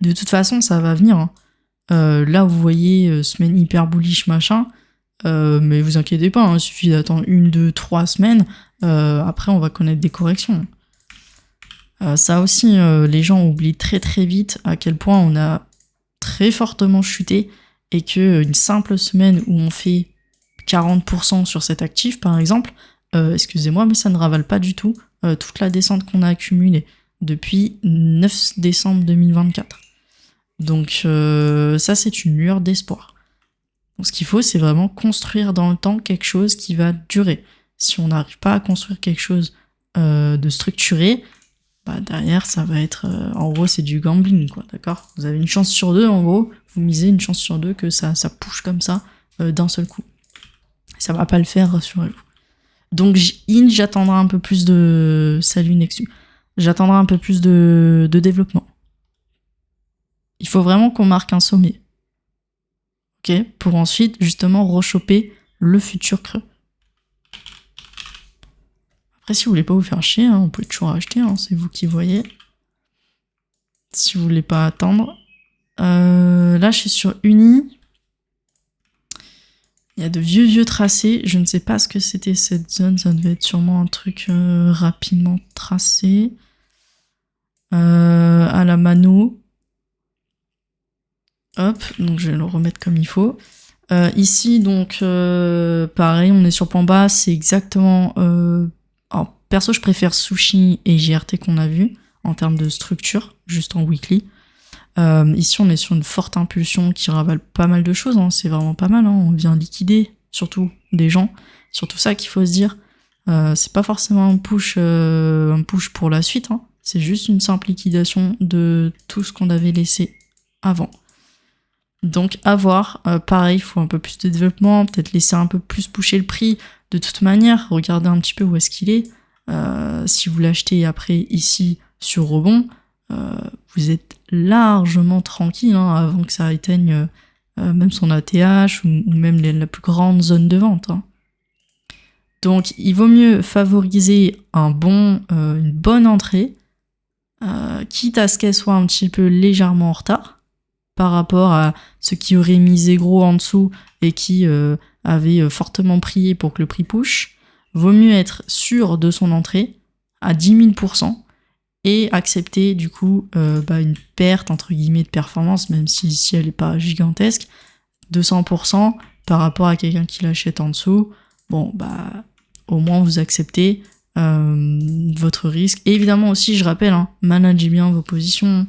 De toute façon, ça va venir. Hein. Là, vous voyez, semaine hyper bullish, machin. Mais vous inquiétez pas, hein, il suffit d'attendre 1, 2, 3 semaines. Après, on va connaître des corrections. Ça aussi, les gens oublient très très vite à quel point on a très fortement chuté et que une simple semaine où on fait 40% sur cet actif, par exemple, excusez-moi, mais ça ne ravale pas du tout toute la descente qu'on a accumulée depuis 9 décembre 2024. Donc ça, c'est une lueur d'espoir. Donc ce qu'il faut, c'est vraiment construire dans le temps quelque chose qui va durer. Si on n'arrive pas à construire quelque chose de structuré, derrière, ça va être... en gros, c'est du gambling, quoi, d'accord? Vous avez une chance sur 2, en gros, vous misez une chance sur 2 que ça push comme ça d'un seul coup. Ça va pas le faire, rassurez-vous. Donc, j'attendrai un peu plus de... Salut Nexu. J'attendrai un peu plus de développement. Il faut vraiment qu'on marque un sommet. Ok? Pour ensuite, justement, rechoper le futur creux. Après, si vous voulez pas vous faire chier, hein, on peut toujours acheter, hein, c'est vous qui voyez. Si vous voulez pas attendre. Là, je suis sur Uni. Il y a de vieux tracés. Je ne sais pas ce que c'était cette zone. Ça devait être sûrement un truc rapidement tracé. À la mano. Hop, donc je vais le remettre comme il faut. Ici, donc, pareil, on est sur point bas, c'est exactement... alors, perso, je préfère Sushi et JRT qu'on a vu, en termes de structure, juste en weekly. Ici, on est sur une forte impulsion qui ravale pas mal de choses, hein. C'est vraiment pas mal, hein. On vient liquider, surtout, des gens. Surtout ça qu'il faut se dire. C'est pas forcément un push pour la suite, hein. C'est juste une simple liquidation de tout ce qu'on avait laissé avant. Donc à voir, pareil, il faut un peu plus de développement, peut-être laisser un peu plus pusher le prix. De toute manière, regardez un petit peu où est-ce qu'il est. Si vous l'achetez après ici sur rebond, vous êtes largement tranquille, hein, avant que ça éteigne même son ATH ou même la plus grande zone de vente, hein. Donc il vaut mieux favoriser une bonne entrée, quitte à ce qu'elle soit un petit peu légèrement en retard par rapport à ceux qui auraient misé gros en dessous et qui avaient fortement prié pour que le prix push. Vaut mieux être sûr de son entrée à 10 000% et accepter du coup une perte entre guillemets de performance, même si elle n'est pas gigantesque, de 100% par rapport à quelqu'un qui l'achète en dessous. Bon, au moins vous acceptez votre risque. Et évidemment aussi, je rappelle, hein, managez bien vos positions,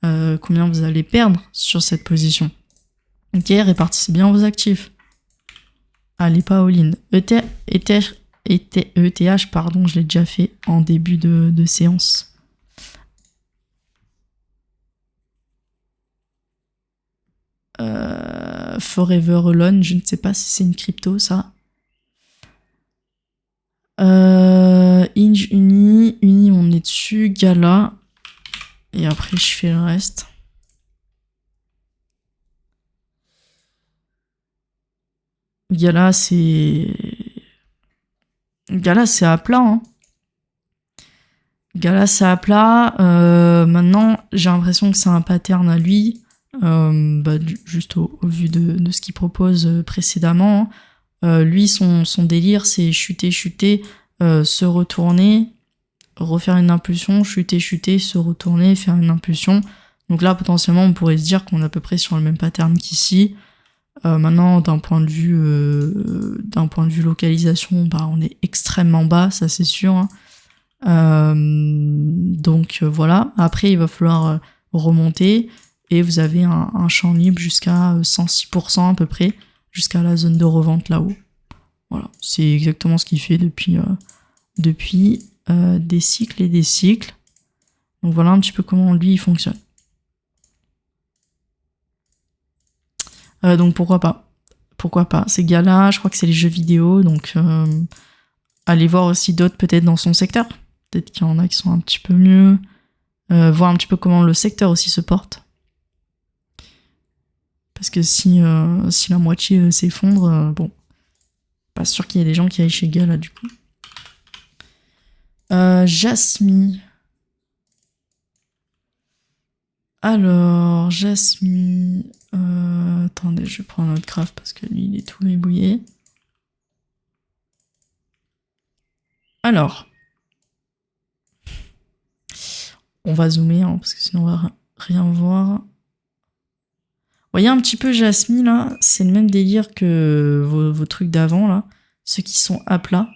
combien vous allez perdre sur cette position. Ok, répartissez bien vos actifs. Allez pas all-in. ETH, pardon, je l'ai déjà fait en début de séance. Forever Alone, je ne sais pas si c'est une crypto, ça. Inge, Uni, on est dessus. Gala. Et après, je fais le reste. Gala, c'est à plat, hein. Gala, c'est à plat. Maintenant, j'ai l'impression que c'est un pattern à lui. Juste au vu de ce qu'il propose précédemment. Lui, son délire, c'est chuter, se retourner, refaire une impulsion, chuter, se retourner, faire une impulsion. Donc là, potentiellement, on pourrait se dire qu'on est à peu près sur le même pattern qu'ici. Maintenant, d'un point de vue localisation, on est extrêmement bas, ça c'est sûr, hein. Donc voilà. Après, il va falloir remonter et vous avez un champ libre jusqu'à 106% à peu près, jusqu'à la zone de revente là-haut. Voilà, c'est exactement ce qu'il fait depuis des cycles et des cycles. Donc voilà un petit peu comment lui il fonctionne. Donc pourquoi pas ces gars-là, je crois que c'est les jeux vidéo, donc allez voir aussi d'autres peut-être dans son secteur. Peut-être qu'il y en a qui sont un petit peu mieux. Voir un petit peu comment le secteur aussi se porte. Parce que si la moitié s'effondre, pas sûr qu'il y ait des gens qui aillent chez Gala du coup. Jasmine. Alors, Jasmine... attendez, je vais prendre notre graphe parce que lui, il est tout ébouillé. Alors... On va zoomer, hein, parce que sinon on va rien voir. Vous voyez un petit peu Jasmine, là, c'est le même délire que vos trucs d'avant, là. Ceux qui sont à plat.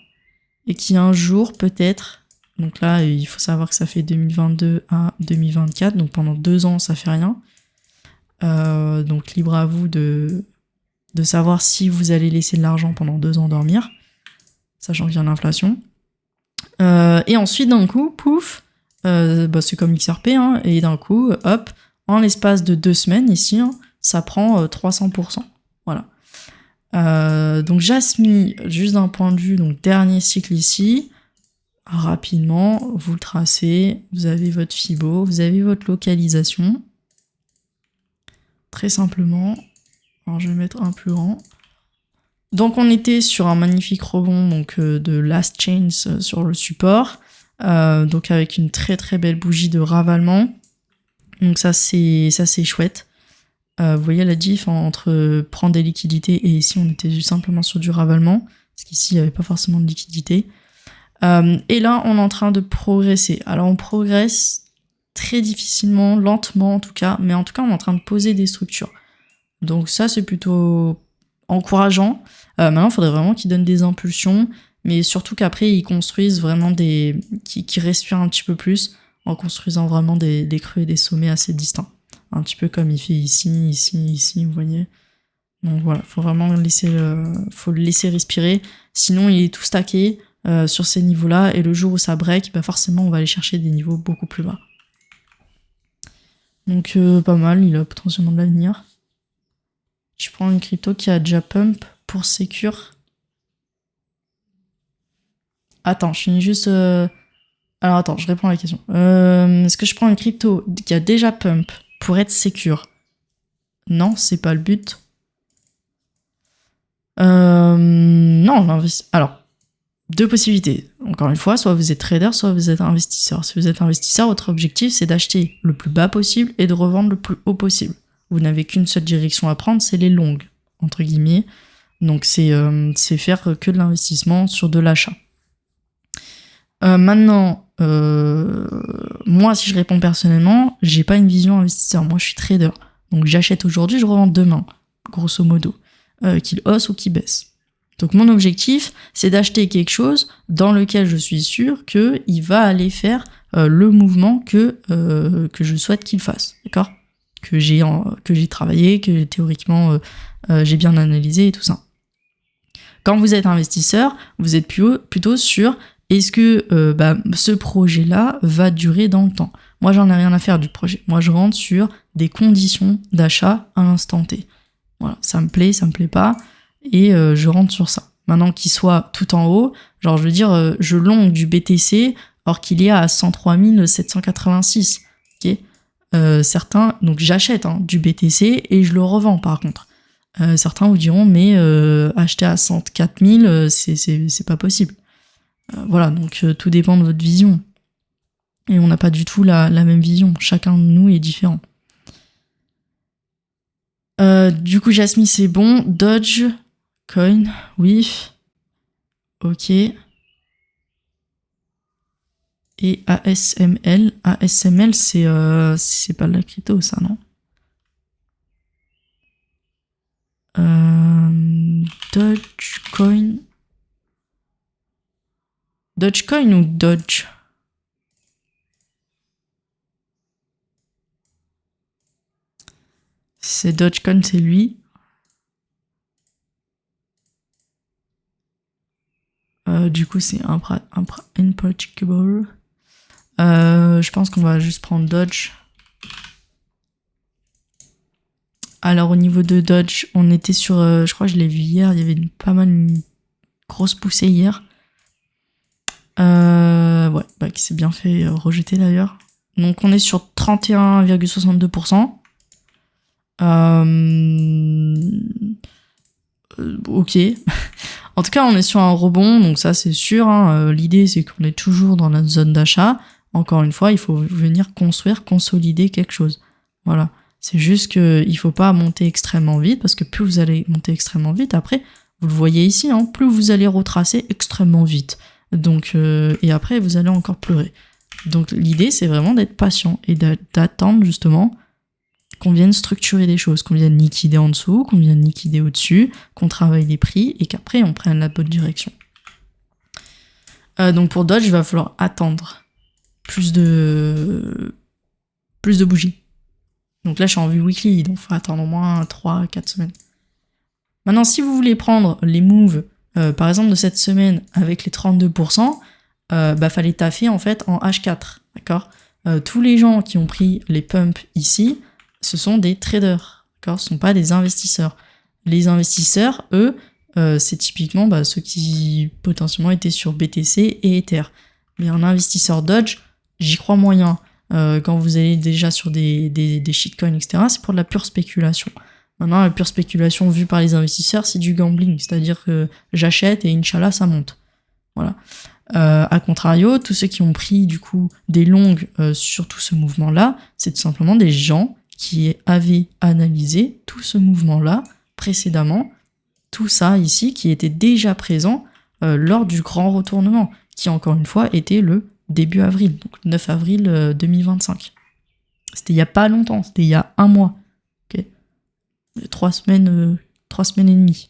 Et qui un jour, peut-être... Donc là, il faut savoir que ça fait 2022 à 2024. Donc pendant 2 ans, ça fait rien. Donc libre à vous de savoir si vous allez laisser de l'argent pendant 2 ans dormir. Sachant qu'il y a l'inflation. Et ensuite, d'un coup, pouf... c'est comme XRP, hein, et d'un coup, hop, en l'espace de 2 semaines, ici, hein, ça prend 300%. Voilà. Donc Jasmine, juste d'un point de vue, donc dernier cycle ici, rapidement, vous le tracez, vous avez votre Fibo, vous avez votre localisation. Très simplement. Alors je vais mettre un plus grand. Donc on était sur un magnifique rebond donc, de Last Chance sur le support. Donc avec une très très belle bougie de ravalement. Donc ça c'est chouette. Vous voyez la diff entre prendre des liquidités et ici on était simplement sur du ravalement, parce qu'ici il n'y avait pas forcément de liquidité. Et là on est en train de progresser. Alors on progresse très difficilement, lentement en tout cas, mais en tout cas on est en train de poser des structures. Donc ça c'est plutôt encourageant. Maintenant, il faudrait vraiment qu'ils donnent des impulsions, mais surtout qu'après, ils construisent vraiment qui respirent un petit peu plus, en construisant vraiment des creux et des sommets assez distincts. Un petit peu comme il fait ici, vous voyez. Donc voilà, faut vraiment faut le laisser respirer, sinon il est tout stacké sur ces niveaux-là, et le jour où ça break, bah forcément on va aller chercher des niveaux beaucoup plus bas. Donc pas mal, il a potentiellement de l'avenir. Je prends une crypto qui a déjà pump pour secure. Attends, je finis juste... Alors attends, je réponds à la question. Est-ce que je prends une crypto qui a déjà pump pour être secure? Non, c'est pas le but. Non, alors, deux possibilités. Encore une fois, soit vous êtes trader, soit vous êtes investisseur. Si vous êtes investisseur, votre objectif, c'est d'acheter le plus bas possible et de revendre le plus haut possible. Vous n'avez qu'une seule direction à prendre, c'est les longues, entre guillemets. Donc, c'est faire que de l'investissement sur de l'achat. Maintenant, moi, si je réponds personnellement, j'ai pas une vision investisseur. Moi, je suis trader. Donc, j'achète aujourd'hui, je revends demain, grosso modo. Qu'il hausse ou qu'il baisse. Donc mon objectif, c'est d'acheter quelque chose dans lequel je suis sûr qu'il va aller faire le mouvement que je souhaite qu'il fasse, d'accord ? Que j'ai travaillé, que théoriquement j'ai bien analysé et tout ça. Quand vous êtes investisseur, vous êtes plutôt sur est-ce que ce projet-là va durer dans le temps ? Moi, j'en ai rien à faire du projet. Moi, je rentre sur des conditions d'achat à l'instant T. Voilà, ça me plaît pas, et je rentre sur ça. Maintenant qu'il soit tout en haut, genre je veux dire, je longue du BTC alors qu'il est à 103 786. Ok, certains, donc j'achète du BTC et je le revends par contre. Certains vous diront mais acheter à 104 000, c'est pas possible. Voilà, donc tout dépend de votre vision. Et on n'a pas du tout la même vision. Chacun de nous est différent. Du coup, Jasmine, c'est bon. Dodge, Coin, oui. Ok. Et ASML. ASML, c'est pas de la crypto, ça, non? Dogecoin. Dogecoin ou Dodge? C'est Dogecoin, c'est lui. Du coup, c'est unpracticable. Je pense qu'on va juste prendre Dodge. Alors, au niveau de Dodge, on était sur... je crois que je l'ai vu hier, il y avait une grosse poussée hier. Ouais, qui s'est bien fait rejeter d'ailleurs. Donc, on est sur 31,62%. Ok. En tout cas, on est sur un rebond, donc ça c'est sûr. L'idée c'est qu'on est toujours dans la zone d'achat. Encore une fois, il faut venir consolider quelque chose. Voilà. C'est juste qu'il faut pas monter extrêmement vite, parce que plus vous allez monter extrêmement vite, après, vous le voyez ici, plus vous allez retracer extrêmement vite. Donc, et après, vous allez encore pleurer. Donc l'idée c'est vraiment d'être patient et d'attendre justement qu'on vienne structurer des choses, qu'on vienne liquider en dessous, qu'on vienne liquider au-dessus, qu'on travaille les prix et qu'après on prenne la bonne direction. Donc pour Dodge, il va falloir attendre plus de bougies. Donc là je suis en vue weekly, donc il faut attendre au moins 3-4 semaines. Maintenant si vous voulez prendre les moves, par exemple de cette semaine avec les 32%, fallait taffer en fait en H4, d'accord ? Tous les gens qui ont pris les pumps ici, ce sont des traders, d'accord ? Ce ne sont pas des investisseurs. Les investisseurs, eux, c'est typiquement ceux qui potentiellement étaient sur BTC et Ether. Mais un investisseur Dodge, j'y crois moyen. Quand vous allez déjà sur des shitcoins, etc., c'est pour de la pure spéculation. Maintenant, la pure spéculation vue par les investisseurs, c'est du gambling, c'est-à-dire que j'achète et Inch'Allah, ça monte. Voilà. A contrario, tous ceux qui ont pris du coup des longues sur tout ce mouvement-là, c'est tout simplement des gens qui avaient analysé tout ce mouvement-là précédemment, tout ça ici qui était déjà présent lors du grand retournement, qui encore une fois était le début avril, donc le 9 avril 2025. C'était il y a pas longtemps, c'était il y a un mois, ok, 3 semaines et demie.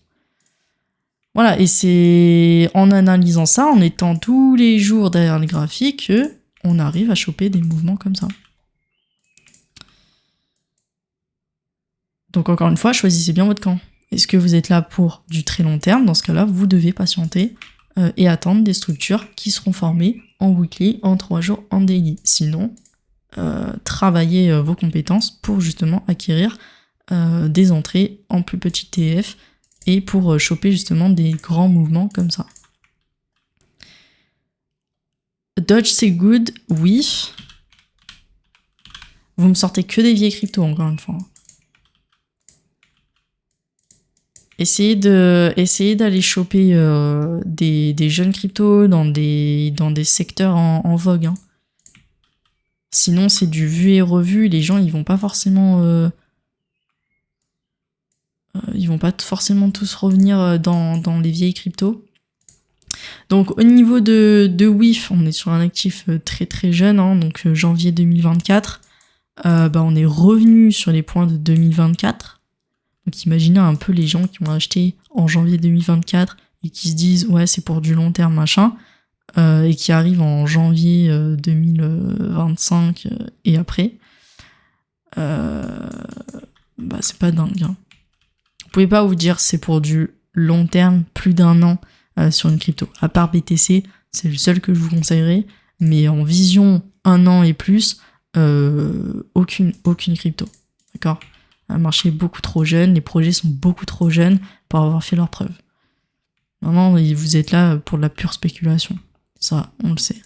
Voilà, et c'est en analysant ça, en étant tous les jours derrière le graphique, que on arrive à choper des mouvements comme ça. Donc encore une fois, choisissez bien votre camp. Est-ce que vous êtes là pour du très long terme? Dans ce cas-là, vous devez patienter et attendre des structures qui seront formées en weekly, en 3 jours, en daily. Sinon, travaillez vos compétences pour justement acquérir des entrées en plus petit TF et pour choper justement des grands mouvements comme ça. Dodge c'est good, oui. Vous me sortez que des vieilles cryptos encore une fois. Essayez d'aller choper des jeunes cryptos dans des secteurs en vogue. Hein. Sinon, c'est du vu et revu. Les gens, ils vont pas forcément tous revenir dans les vieilles cryptos. Donc, au niveau de WIF, on est sur un actif très très jeune, hein, donc janvier 2024. On est revenu sur les points de 2024. Donc imaginez un peu les gens qui ont acheté en janvier 2024 et qui se disent ouais c'est pour du long terme machin et qui arrivent en janvier 2025 et après. C'est pas dingue. Hein. Vous pouvez pas vous dire c'est pour du long terme, plus d'1 an sur une crypto. À part BTC, c'est le seul que je vous conseillerais, mais en vision 1 an et plus, aucune crypto. D'accord ? Un marché beaucoup trop jeune, les projets sont beaucoup trop jeunes pour avoir fait leurs preuves. Vraiment, vous êtes là pour de la pure spéculation. Ça, on le sait.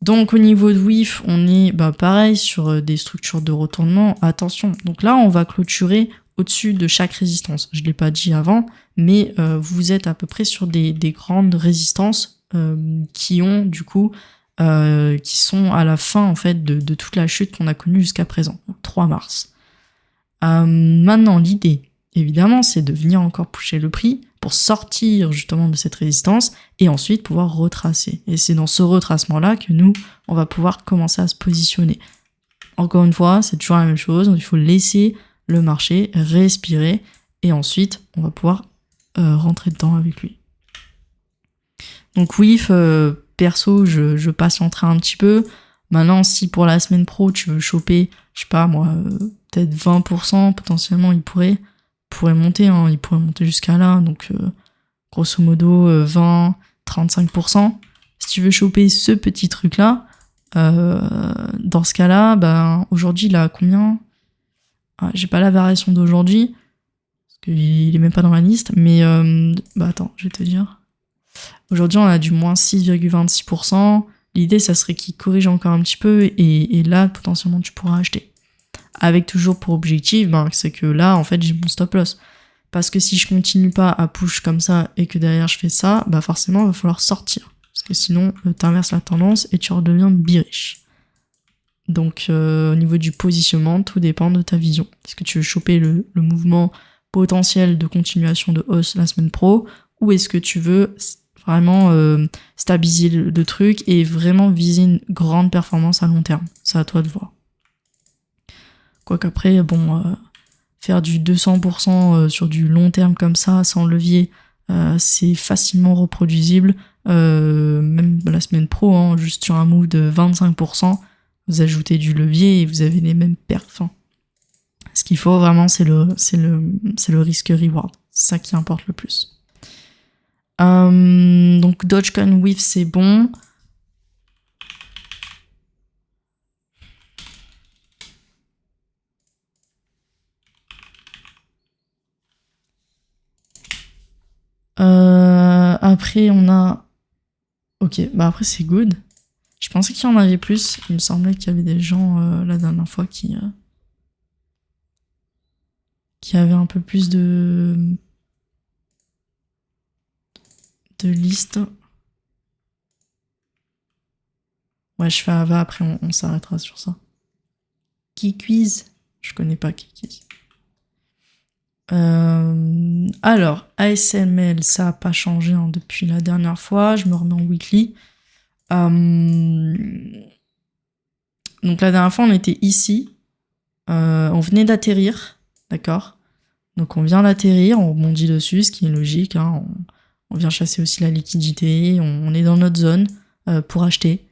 Donc, au niveau de WIF, on est pareil sur des structures de retournement. Attention, donc là, on va clôturer au-dessus de chaque résistance. Je ne l'ai pas dit avant, mais vous êtes à peu près sur des grandes résistances qui ont, du coup, qui sont à la fin, en fait, de toute la chute qu'on a connue jusqu'à présent. Donc, 3 mars. Maintenant, l'idée, évidemment, c'est de venir encore pousser le prix pour sortir justement de cette résistance et ensuite pouvoir retracer. Et c'est dans ce retracement-là que nous, on va pouvoir commencer à se positionner. Encore une fois, c'est toujours la même chose. Il faut laisser le marché respirer et ensuite, on va pouvoir rentrer dedans avec lui. Donc oui, perso, je patienterai un petit peu. Maintenant, si pour la semaine pro, tu veux choper, je sais pas moi, peut-être 20%, potentiellement, il pourrait monter, hein, il pourrait monter jusqu'à là, donc grosso modo 20, 35%. Si tu veux choper ce petit truc-là, dans ce cas-là, aujourd'hui, il a combien ? J'ai pas la variation d'aujourd'hui, parce qu'il est même pas dans la liste, mais attends, je vais te dire. Aujourd'hui, on a du moins 6,26%. L'idée, ça serait qu'il corrige encore un petit peu et là, potentiellement, tu pourras acheter. Avec toujours pour objectif, c'est que là, en fait, j'ai mon stop loss. Parce que si je continue pas à push comme ça et que derrière je fais ça, forcément, il va falloir sortir. Parce que sinon, t'inverses la tendance et tu redeviens bearish. Donc, au niveau du positionnement, tout dépend de ta vision. Est-ce que tu veux choper le mouvement potentiel de continuation de hausse la semaine pro ou est-ce que tu veux vraiment stabiliser le truc et vraiment viser une grande performance à long terme. C'est à toi de voir. Quoique après, faire du 200% sur du long terme comme ça, sans levier, c'est facilement reproduisible. Même la semaine pro, hein, juste sur un move de 25%, vous ajoutez du levier et vous avez les mêmes perfs. Hein. Ce qu'il faut vraiment, c'est le risque-reward. C'est ça qui importe le plus. Donc Dogecoin WIF c'est bon. Après on a... Ok, après c'est good. Je pensais qu'il y en avait plus. Il me semblait qu'il y avait des gens la dernière fois qui avaient un peu plus de listes. Ouais, je fais Ava, après on s'arrêtera sur ça. Kikwis, je connais pas Kikwis. Alors, ASML, ça n'a pas changé depuis la dernière fois. Je me remets en weekly. Donc la dernière fois, on était ici. On venait d'atterrir, d'accord ? Donc on vient d'atterrir, on rebondit dessus, ce qui est logique. Hein, On vient chasser aussi la liquidité, on est dans notre zone pour acheter.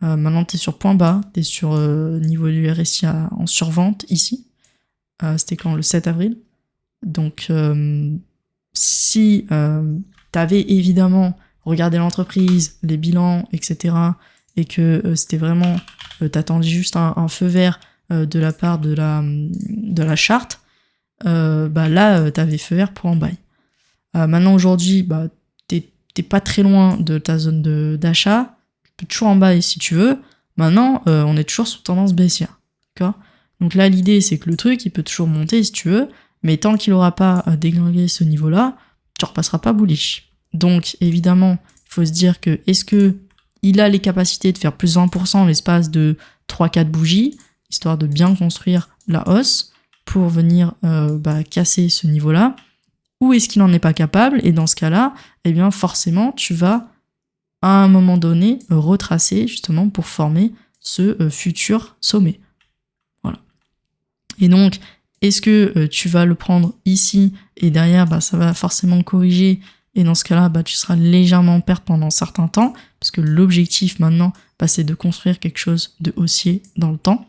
Maintenant, tu es sur point bas, tu es sur niveau du RSI en survente ici. C'était quand? Le 7 avril. Donc, si tu avais évidemment regardé l'entreprise, les bilans, etc., et que c'était vraiment, t'attendais juste un feu vert de la part de la charte, là, t'avais feu vert pour en buy. Maintenant, aujourd'hui, t'es pas très loin de ta zone d'achat, tu peux toujours en buy si tu veux. Maintenant, on est toujours sous tendance baissière, d'accord? Donc là, l'idée, c'est que le truc, il peut toujours monter si tu veux, mais tant qu'il aura pas déglingué ce niveau-là, tu repasseras pas bullish. Donc, évidemment, il faut se dire que est-ce que il a les capacités de faire plus 20% en l'espace de 3-4 bougies, histoire de bien construire la hausse, pour venir casser ce niveau-là, ou est-ce qu'il n'en est pas capable, et dans ce cas-là, eh bien forcément, tu vas, à un moment donné, retracer justement pour former ce futur sommet. Voilà. Et donc, est-ce que tu vas le prendre ici, et derrière, ça va forcément corriger, et dans ce cas-là, tu seras légèrement en perte pendant un certain temps, parce que l'objectif maintenant, c'est de construire quelque chose de haussier dans le temps.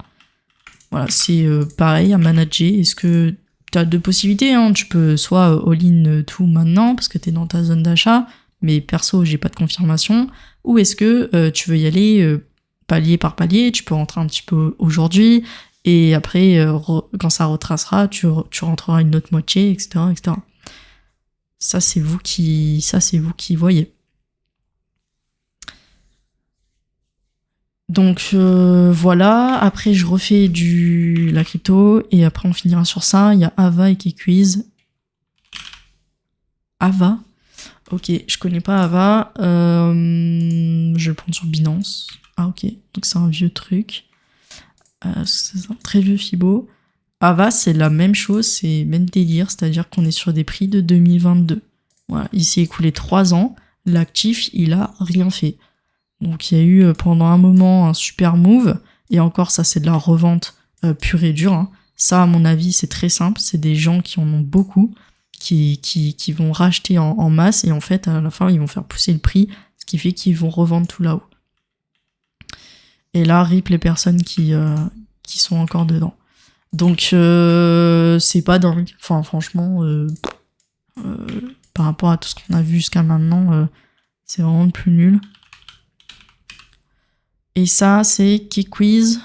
Voilà, c'est pareil à manager. Est-ce que tu as deux possibilités, hein. Tu peux soit all-in tout maintenant, parce que tu es dans ta zone d'achat, mais perso, j'ai pas de confirmation, ou est-ce que tu veux y aller palier par palier, tu peux rentrer un petit peu aujourd'hui, et après, quand ça retracera, tu rentreras une autre moitié, etc., etc. Ça, c'est vous qui voyez. Donc voilà, après je refais la crypto, et après on finira sur ça. Il y a Ava et Kquiz. Ava? Ok, je connais pas Ava. Je vais le prendre sur Binance. Ah ok, donc c'est un vieux truc. C'est un très vieux Fibo. Ava, c'est la même chose, c'est même délire, c'est-à-dire qu'on est sur des prix de 2022. Voilà, il s'est écoulé 3 ans, l'actif, il a rien fait. Donc il y a eu pendant un moment un super move, et encore ça c'est de la revente pure et dure. Hein. Ça à mon avis c'est très simple, c'est des gens qui en ont beaucoup, qui vont racheter en masse, et en fait à la fin ils vont faire pousser le prix, ce qui fait qu'ils vont revendre tout là-haut. Et là rip les personnes qui sont encore dedans. Donc c'est pas dingue, enfin franchement par rapport à tout ce qu'on a vu jusqu'à maintenant, c'est vraiment le plus nul. Et ça, c'est Kquiz.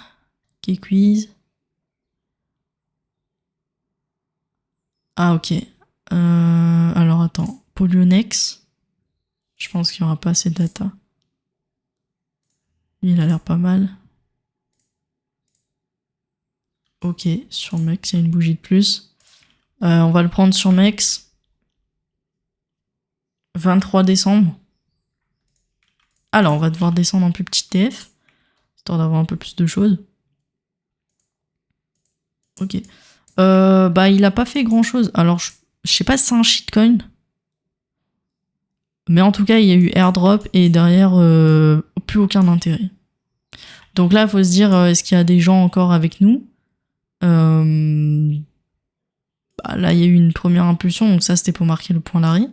Ah, ok. Alors, attends. Polyonex. Je pense qu'il n'y aura pas assez de data. Lui, il a l'air pas mal. Ok, sur Mex, il y a une bougie de plus. On va le prendre sur Mex. 23 décembre. Alors, on va devoir descendre en plus petit TF, histoire d'avoir un peu plus de choses. Ok. Il a pas fait grand chose. Alors, je sais pas si c'est un shitcoin. Mais en tout cas, il y a eu airdrop, et derrière, plus aucun intérêt. Donc là, il faut se dire, est-ce qu'il y a des gens encore avec nous? Là, il y a eu une première impulsion, donc ça, c'était pour marquer le point Larry.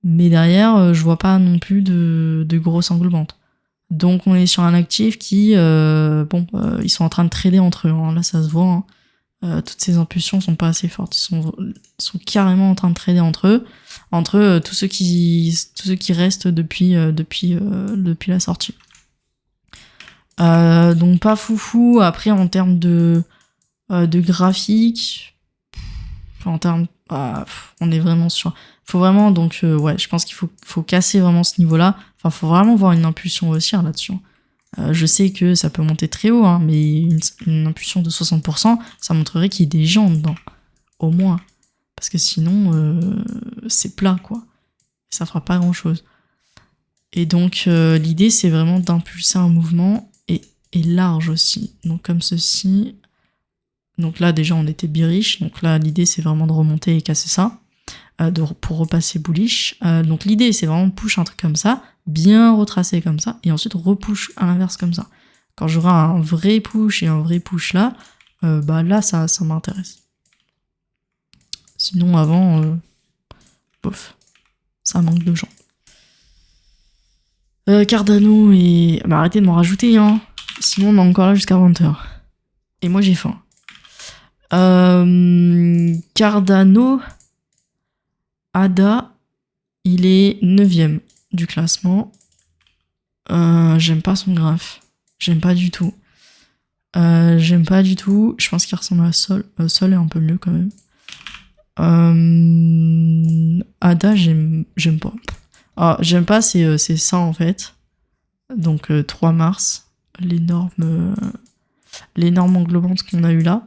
Mais derrière, je vois pas non plus de grosses englobantes. Donc on est sur un actif qui, ils sont en train de trader entre eux. Hein. Là, ça se voit. Hein. Toutes ces impulsions sont pas assez fortes. Ils sont carrément en train de trader entre eux, tous ceux qui restent depuis la sortie. Donc pas foufou. Après, en termes de graphique, on est vraiment sur. Faut vraiment, donc je pense qu'il faut casser vraiment ce niveau-là. Enfin, faut vraiment voir une impulsion haussière là-dessus. Je sais que ça peut monter très haut, hein, mais une impulsion de 60%, ça montrerait qu'il y a des gens dedans, au moins. Parce que sinon, c'est plat, quoi. Ça fera pas grand-chose. Et donc, l'idée, c'est vraiment d'impulser un mouvement, et large aussi. Donc, comme ceci. Donc là, déjà, on était bearish. Donc là, l'idée, c'est vraiment de remonter et casser ça. Pour repasser bullish. Donc l'idée, c'est vraiment push un truc comme ça, bien retracé comme ça, et ensuite repush à l'inverse comme ça. Quand j'aurai un vrai push et un vrai push là, là, ça m'intéresse. Sinon, avant, bof. Ça manque de gens. Cardano et... Bah arrêtez de m'en rajouter, hein. Sinon on est encore là jusqu'à 20h. Et moi j'ai faim. Cardano, Ada, il est 9ème du classement. J'aime pas son graphe. J'aime pas du tout. Je pense qu'il ressemble à Sol. Sol est un peu mieux quand même. Ada, j'aime pas. Ah, j'aime pas, c'est ça en fait. Donc 3 mars, l'énorme englobante qu'on a eu là.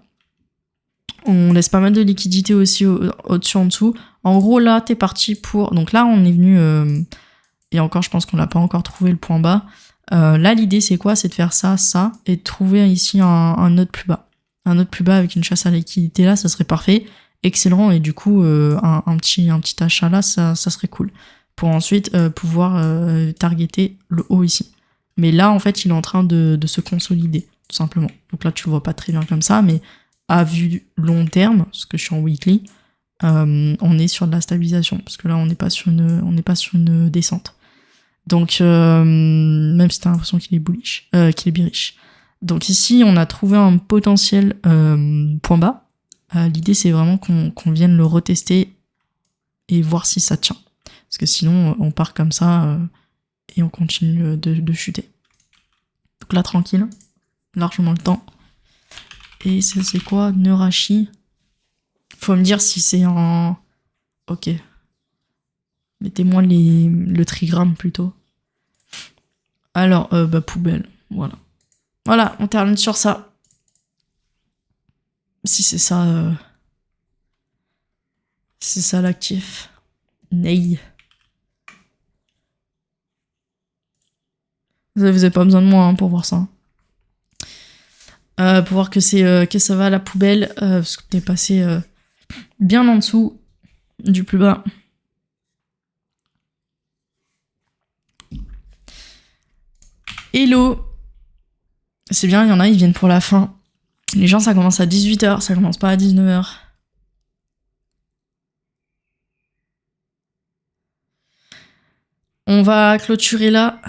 On laisse pas mal de liquidité aussi au-dessus en dessous. En gros là, t'es parti pour... Donc là, on est venu... Et encore, je pense qu'on l'a pas encore trouvé le point bas. Là, l'idée, c'est quoi? C'est de faire ça, et de trouver ici un autre plus bas. Un autre plus bas avec une chasse à liquidité là, ça serait parfait. Excellent, et du coup, un petit achat là, ça serait cool. Pour ensuite pouvoir targeter le haut ici. Mais là, en fait, il est en train de se consolider, tout simplement. Donc là, tu le vois pas très bien comme ça, mais à vue long terme, parce que je suis en weekly, on est sur de la stabilisation, parce que là, on n'est pas sur une descente. Donc, même si t'as l'impression qu'il est bullish, qu'il est bearish. Donc ici, on a trouvé un potentiel point bas. L'idée, c'est vraiment qu'on vienne le retester et voir si ça tient. Parce que sinon, on part comme ça et on continue de chuter. Donc là, tranquille, largement le temps. Et c'est quoi, Neurashi? Faut me dire si c'est un... Ok. Mettez-moi le trigramme plutôt. Alors, poubelle, voilà. Voilà, on termine sur ça. Si c'est ça... C'est ça l'actif. Ney. Vous avez pas besoin de moi hein, pour voir ça. Pour voir que ça va à la poubelle, parce que t'es passé bien en dessous du plus bas. Hello. C'est bien, il y en a, ils viennent pour la fin. Les gens, ça commence à 18h, ça commence pas à 19h. On va clôturer là.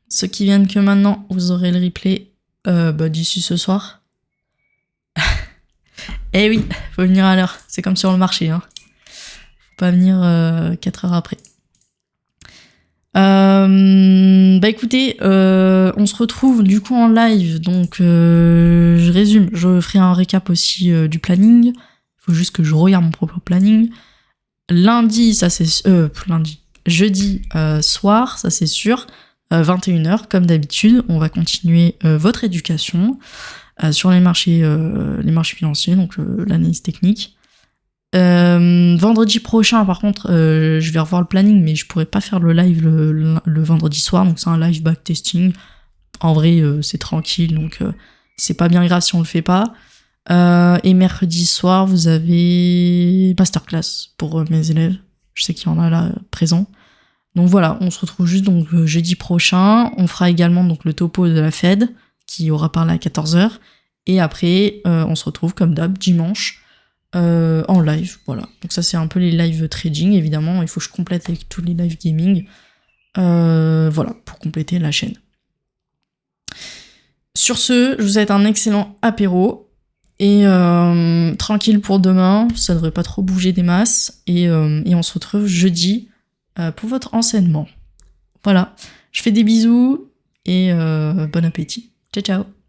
Ceux qui viennent que maintenant, vous aurez le replay d'ici ce soir. Eh oui, faut venir à l'heure. C'est comme sur le marché. Hein. Faut pas venir 4 heures après. Écoutez, on se retrouve du coup en live. Donc je résume. Je ferai un récap aussi du planning. Il faut juste que je regarde mon propre planning. Lundi, ça c'est... lundi. Jeudi soir, ça c'est sûr. 21h, comme d'habitude, on va continuer votre éducation sur les marchés financiers, donc l'analyse technique. Vendredi prochain, par contre, je vais revoir le planning, mais je pourrais pas faire le live le vendredi soir, donc c'est un live backtesting. En vrai, c'est tranquille, donc c'est pas bien grave si on le fait pas. Et mercredi soir, vous avez masterclass pour mes élèves. Je sais qu'il y en a là présents. Donc voilà, on se retrouve juste donc jeudi prochain. On fera également donc le topo de la Fed qui aura parlé à 14h. Et après, on se retrouve comme d'hab dimanche en live. Voilà. Donc ça c'est un peu les live trading évidemment. Il faut que je complète avec tous les live gaming. Voilà, pour compléter la chaîne. Sur ce, je vous souhaite un excellent apéro. Et tranquille pour demain. Ça devrait pas trop bouger des masses. Et on se retrouve jeudi. Pour votre enseignement. Voilà, je fais des bisous et bon appétit. Ciao ciao.